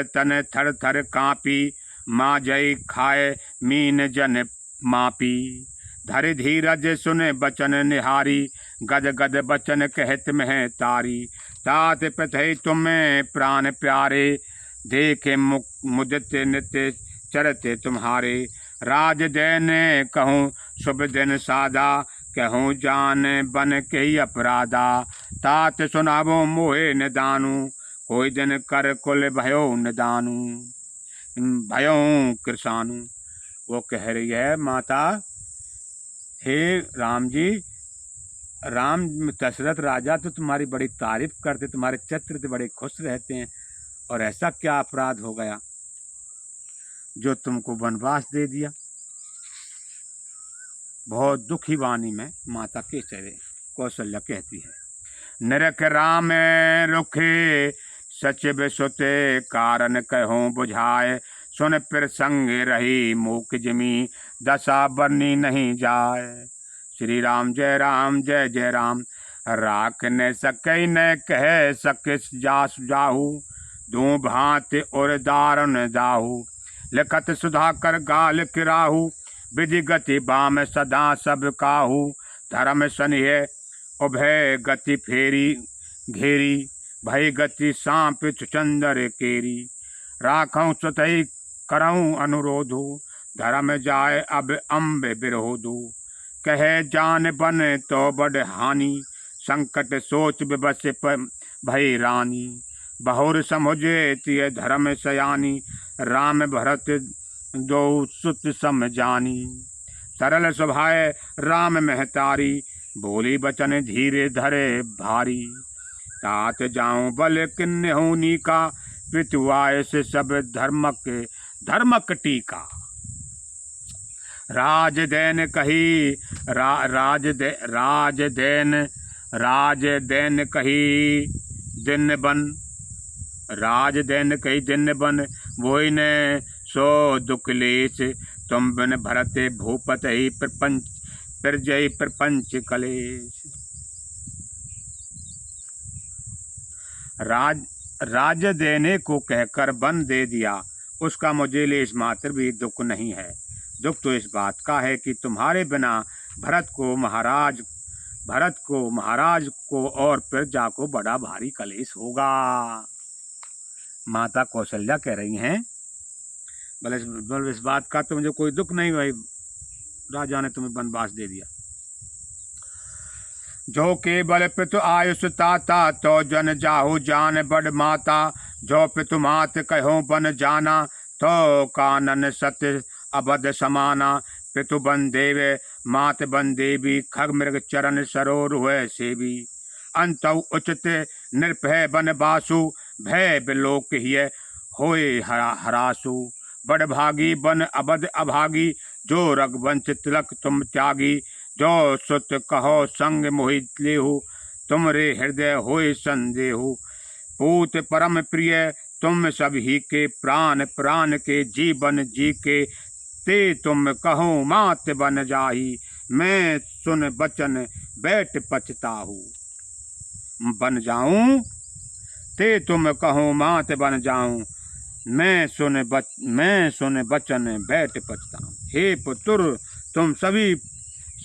तन थर थर कांपी, माँ जय खाए मीन जन मापी। धर धीरज सुन बचन निहारी, गद गद बचन कहत मह तारी। तात प्रथय तुम्हें प्राण प्यारे, देखे मुदित नित्य चरते तुम्हारे। राज दैन कहूँ शुभ दिन सादा, कहूँ जान बन के अपराधा। तात सुनावो मोहे निदानु, कोई दिन कर कुल भयो निदानु। भयो कृषाणु। वो कह रही है माता, हे राम जी, राम दशरथ राजा तो तुम्हारी बड़ी तारीफ करते, तुम्हारे चित्र से बड़े खुश रहते हैं, और ऐसा क्या अपराध हो गया जो तुमको वनवास दे दिया। बहुत दुखी वाणी में माता केसरे कौशल्या कहती है, नरक राम रुखे सचिव सुते, कारण कहूँ बुझाए। सुन फिर संग रही मूक जिमी, दशा बरनी नहीं जाए। श्री राम जय जय राम, राख न सके न कह सके जास जाहू। दू भांति और दारुण दाहू, लिखत सुधाकर गाल किराहू। विधि गति बाम सदा सब काहू, धर्म सनिह उभय गति फेरी घेरी। भय गति सांप चुचंदर केरी, राखऊँ स्वतई करऊँ अनुरोधु। धर्म जाय अब अम्ब विरोधु, कहे जान बन तो बड़ हानि। संकट सोच विवश भई रानी, बहुर समुझे तिय धर्म सयानी। राम भरत दो सुत सम जानी, सरल स्वभाव राम महतारी। बोली बचन धीरे धरे भारी, तात जाऊं बल किन्हूनी का। पितुआय से सब धर्मक टीका। राजदैन कही राजदैन कही दिन बन। राजदैन कही दिन बन, वही ने सो दुखलेश। तुम बिन भरत भूपत ही प्रजय प्रपंच कलेश। राज देने को कहकर वन दे दिया, उसका मुझे लेश मात्र भी दुख नहीं है। दुख तो इस बात का है कि तुम्हारे बिना भरत को महाराज को और प्रजा को बड़ा भारी कलेश होगा। माता कौशल्या कह रही हैं, बल इस बात का तो मुझे कोई दुख नहीं भाई, राजा ने तुम्हें वनवास दे दिया। जो के बल पितु आयुष ताता, तो जन जाहु जान बड़ माता। जो पितु मात कहो बन जाना, तो कानन सत्य अबध समाना। पितु बन देवे मात बन देवी, खग मृग चरण सरोर हुए सेवी। अंत उचित निर्भय बन बासु, भय बिलोक हिय होए हरासु। बड़ भागी बन अबध अभागी, जो रघुवंश तिलक तुम त्यागी। जो सुत कहो संग मोहित लेहु, तुमरे हृदय होए संदेहु। पूत परम प्रिय तुम सब ही के, प्राण प्राण के जीवन जी के। ते तुम कहो मात बन जाही, मैं सुन बचन बैठ पछताहू। बन जाऊं ते तुम कहो मात बन जाऊं, मैं सुन बचन बैठ पछताऊं। हे पुत्र, तुम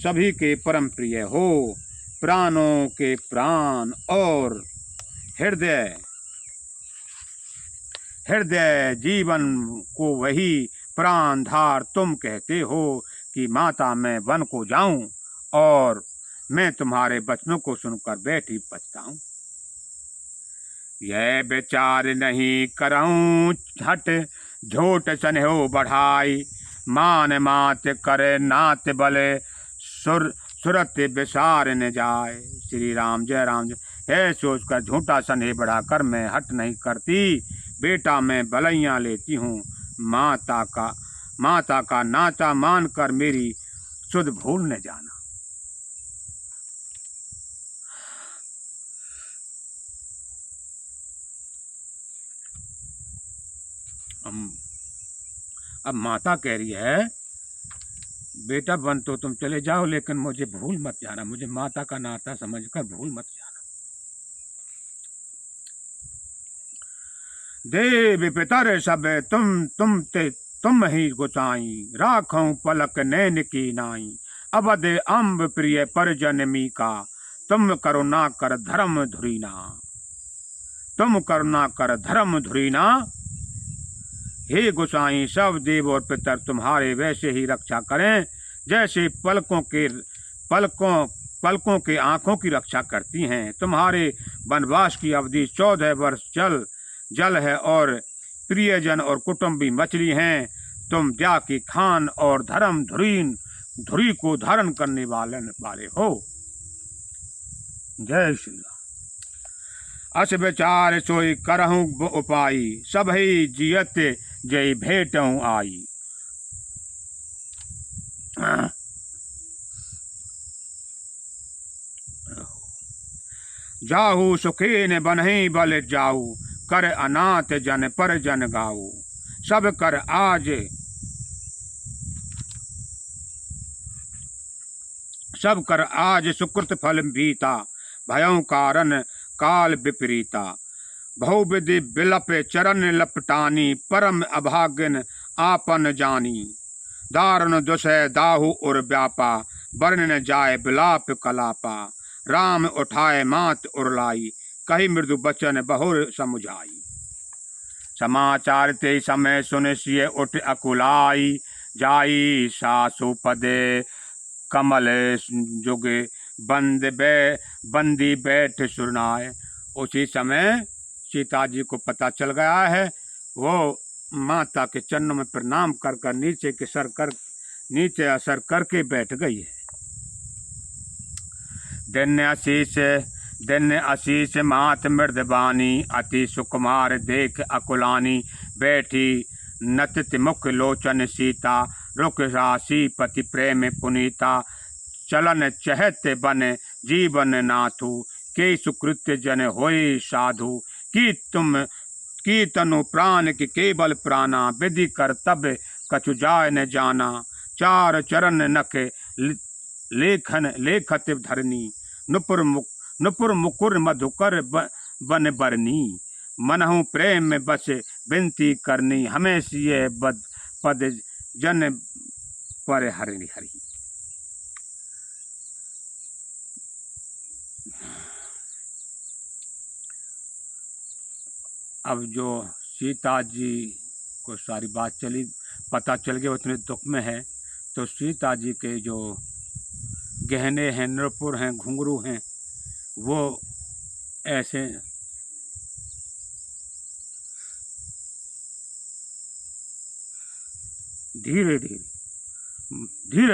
सभी के परम प्रिय हो, प्राणों के प्राण और हृदय जीवन को वही प्राण धार तुम कहते हो कि माता मैं वन को जाऊं और मैं तुम्हारे वचनों को सुनकर बैठी पछताऊं। यह विचार नहीं करऊं हट, झोट सनेहो बढ़ाई। मान मात करे नात बले, सुरत विसार न जाए। श्री राम जय राम जय। है सोचकर झूठा सनेह बढ़ाकर मैं हट नहीं करती। बेटा मैं बलैया लेती हूँ, माता का नाचा मान कर मेरी सुध भूल न जाना। अब माता कह रही है बेटा बन तो तुम चले जाओ, लेकिन मुझे भूल मत जाना, मुझे माता का नाता समझकर भूल मत जाना। देव पितर सब तुम ही गोसाई, राखूं पलक नैन की नाई। अवध अम्ब प्रिय परजनमी का, तुम करुणा कर धर्म धुरीना, तुम करुणा कर धर्म धुरीना। हे गोसाई सब देव और पितर तुम्हारे वैसे ही रक्षा करें जैसे पलकों के आंखों की रक्षा करती हैं। तुम्हारे वनवास की अवधि 14 वर्ष जल है और प्रियजन और कुटुंबी मछली हैं। तुम दया की खान और धर्म धुरी को धारण करने वाले हो। जय श्री राम। अस विचार सोई करहूँ उपाई, सभई जियत जय भेटऊँ आई। जाहू सुखेन बनहि बल जाऊ, कर अनाथ जन पर जन गाऊ। सब कर आज सुकृत फल भीता, भयों कारण काल विपरीता। बहुविधि बिलप चरण लपटानी, परम अभागिन आपन जानी। दारुण दुसह दाहु उर व्यापा, वर्ण जाय बिलाप कलापा। राम उठाए मात उरलाई, कही मृदु बचन बहुर समुझाई। समाचार ते समय सुन सिय उठ अकुलाई, जाई सासु पदे कमल जुगे, बंदी बैठ सुरनाए। उसी समय सीता जी को पता चल गया है, वो माता के चरणों में प्रणाम कर नीचे असर करके बैठ गई है। दिन आशीष मात मृदबानी, अति सुकुमार देख अकुलानी। बैठी नतित मुख लोचन सीता, रुक राशि पति प्रेम पुनीता। चलन चहत बन जीवन नाथु, के सुकृत्य जन होई साधु। की तनु प्राण की केवल प्राणा, विधि कर तब कछु जाय न जाना। चार चरण नख लेखत धरनी, नुपुर मुकुर मधुकर बन बरनी। मनहु प्रेम में बस विनती करनी, हमें सिए पद जन पर हरि हरि। अब जो सीता जी को सारी बात पता चल गया, उतने दुख में है, तो सीता जी के जो गहने हैं, नूपुर हैं, घुंघरू हैं, वो ऐसे धीरे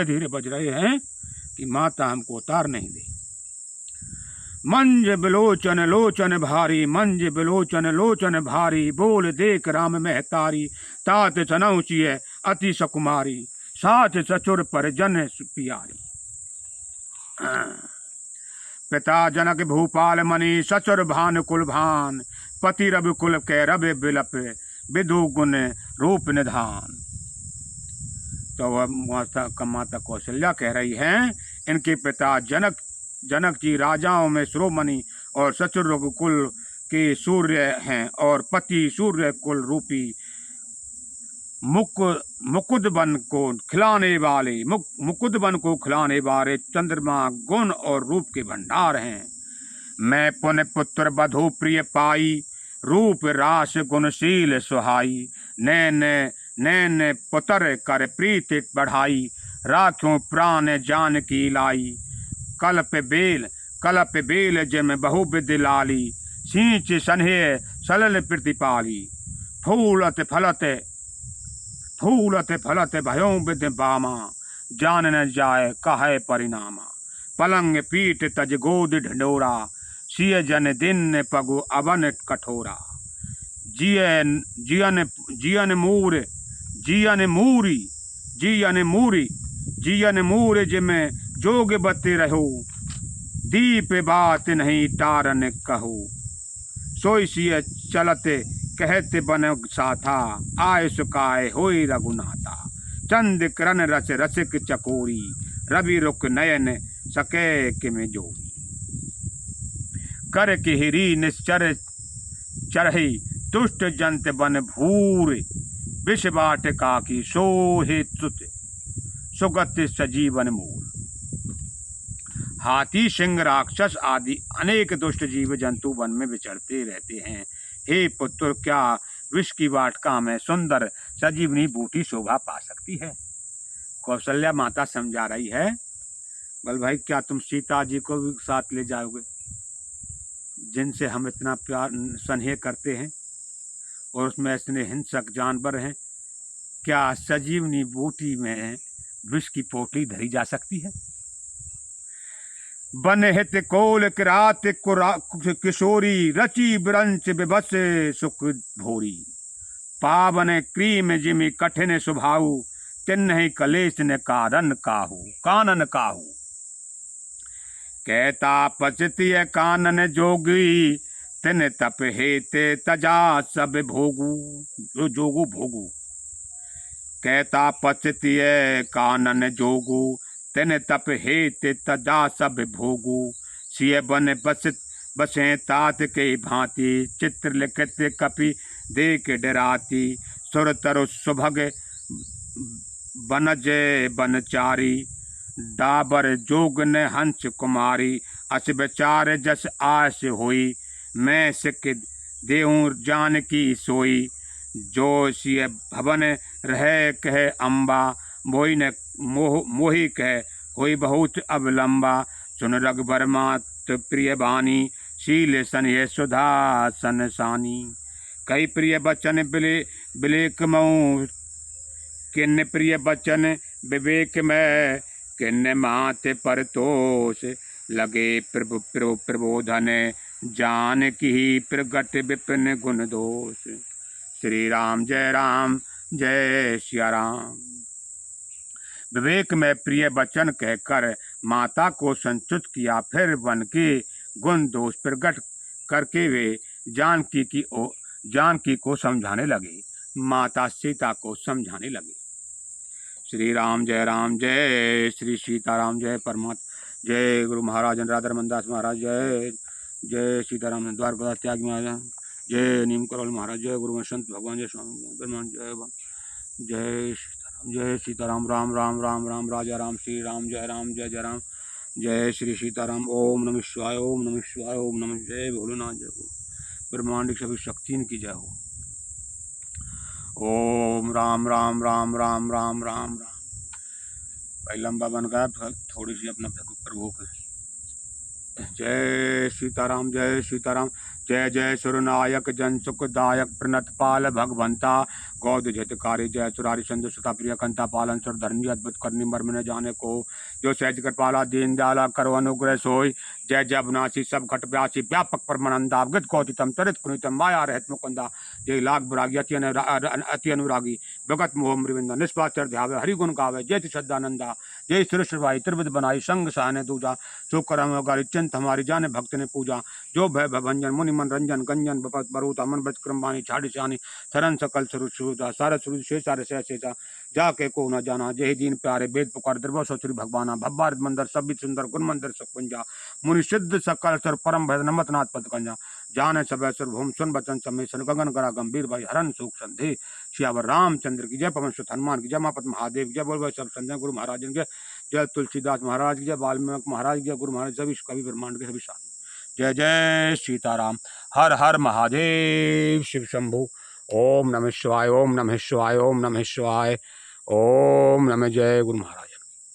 धीरे बज रहे हैं कि माता हमको उतार नहीं दे। मंज बिलोचन लोचन भारी, मंज बिलोचन लोचन भारी। बोल देख राम महतारी, तात चनौचिय अति सकुमारी। साथ सचुर पर जन पियारी। पिता जनक भूपाल मणि, सचुर भान कुल भान। पति रवि कुल के रवि बिलप, विदु गुण रूप निधान। तो वह माता कौशल्या कह रही हैं, इनके पिता जनक जी राजाओं में शिरोमणि और सचुर कुल के सूर्य हैं, और पति सूर्य कुल रूपी मुकुदबन को खिलाने वाले चंद्रमा गुण और रूप के भंडार हैं। मैं पुण्य पुत्र बधु प्रिय पाई, रूप रास गुणशील सुहाई। नैन पुत्र कर प्रीत बढ़ाई, राखों प्राण जान की लाई। कलप बेल जिम बहुविध लाली, सींच सन्हे सलल प्रतिपाली। फूलत फलत भयों विध बामा, जान न जाय कहे परिणामा। पलंग पीठ तज गोद ढिंडोरा, सिय जन दिन पगु अवन कठोरा। जियन जियन जियन मूर जियन मूरी जियन मूरी जियन मूर जिमें जोग बते रहो। दीप बात नहीं तारन कहो। सोई सिय चलते कहते बन साथा। आय सुकाय होई रघुनाथा। चंद करन रस रसिक चकोरी। रवि रुक नयन सके किम जोड़ी। कर के हिरी निश्चर चरही। तुष्ट जंत बन भूर। विष बाट काकी सोहे तुत। सुगत सजीवन मूर। हाथी सिंह राक्षस आदि अनेक दुष्ट जीव जंतु वन में विचरते रहते हैं। हे पुत्र, क्या विष की वाटिका में सुंदर सजीवनी बूटी शोभा पा सकती है? कौशल्या माता समझा रही है, बोल भाई क्या तुम सीता जी को भी साथ ले जाओगे, जिनसे हम इतना प्यार स्नेह करते हैं और उसमें इतने हिंसक जानवर हैं? क्या सजीवनी बूटी में विष की पोटली धरी जा सकती है? बन हित कोल किरात किशोरी। रची ब्रंच विभस सुख भोरी। पावन क्रीम जिमि कठिन सुभाऊ। तिन्हि कलेश ने कारण काहू कानन काहू। कहता पचतिय कानन जोगी। तिन तप हेते तजा सब भोगू जोगू भोगू। कहता पचतिय कानन जोगू। तिन तप हेते तजा सब भोगू। सिय बन बसे तात के भांति। चित्र लिखित कपि देख डराती। सुर तरु सुभग बनज बनचारी। डाबर जोग ने हंस कुमारी। अस विचार जस आस होई। मैं सिक देहूँ जानकी सोई। जो सिय भवन रह कह अम्बा। मोहि न मोहि कह होई बहुत अवलंबा। सुन रघुबर मात प्रिय बानी। शील सन्य सुधा सनसानी। कई प्रिय बचन बिलेक मऊ। किन्न प्रिय बचन विवेक में। किन्न मात पर तोष लगे प्रबोधन। जान की प्रगट विपिन गुण दोष। श्री राम जय सिया राम। विवेक में प्रिय वचन कहकर माता को संतुष्ट किया। फिर वन के गुण दोष प्रकट करके वे जानकी को समझाने लगे। माता सीता को समझाने लगे। श्री राम जय श्री सीताराम जय परमात्मा जय। गुरु महाराज राधा रमनदास महाराज जय। जय सीताराम द्वारका त्याग महाराज जय। नीम करोल महाराज जय। गुरु संत भगवान जय स्वामी ब्रह्मांड जय। जय सीताराम। राम राम राम राम राजा राम। श्री राम जय राम। जय श्री सीताराम। ओम नमः शिवाय ओम नमः शिवाय ओम नमः। जय भोलेनाथ जय गुरु ब्रह्मांड की सभी शक्तियों की जय हो। ओम राम राम राम राम राम राम राम। भाई लंबा बन गया, थोड़ी सी अपना प्रभु के। जय सीताराम जय सीताराम। जय जय सुरनायक जन सुखदायक प्रणत पाल भगवंता। गौद हितकारी जय सुरारी संधु सुता प्रिय कंता पालन सुर धरनी अद्भुत करनी मर्म न जाने को। जो सहज कर पाला दीन दयाला करो अनुग्रह सोई। जय जय अविनाशी सब घट व्यासी व्यापक परमानंदा। अवगत कौतितम चरित पुनितम माया रहित मुकुंदा। जय लाख बुरागी अति अनुरागी। भगत मोह मृविंद निष्पाचर ध्यावे हरि गुण गावे। जय श्रद्धानंदा। जय सुरेश भाई त्रिविध बनाई संग सहने दूजा। सो करम गारी चिंत हमारी जाने भक्त ने पूजा। जो भय भंजन मुनि मन रंजन गंजन बपत बरूता मन बच क्रमवाणी छाड़ी शानी। सरन सकल सुरुदा सारा सुरु शेषार शेषा। जाके को न जाना जय दीन प्यारे वेद पुकार द्रव सो श्री भगवाना। भब्बार मंदिर सब सुंदर गुण मंदिर सकुंजा। मुनि सिद्ध सकल सर परम भय नमत नाथ पद कंजा। जान सब सुर भूम सुन बचन समय सन गगन करा गंभीर भाई हरन सुख संधे। श्यावर रामचंद्र की जय पवन सुत हनुमान की जय मापत महादेव जय बोल सब संजय गुरु महाराज की जय। जय तुलसीदास महाराज की जय। वाल्मीकि महाराज की जय। गुरु महाराज सभी कवि ब्रह्मांड के सभी साधु। जय जय सीताराम। हर हर महादेव शिव शंभु। ओम नमः शिवाय ओम नमः शिवाय ओम नमः शिवाय ओम नमः। जय गुरु महाराज।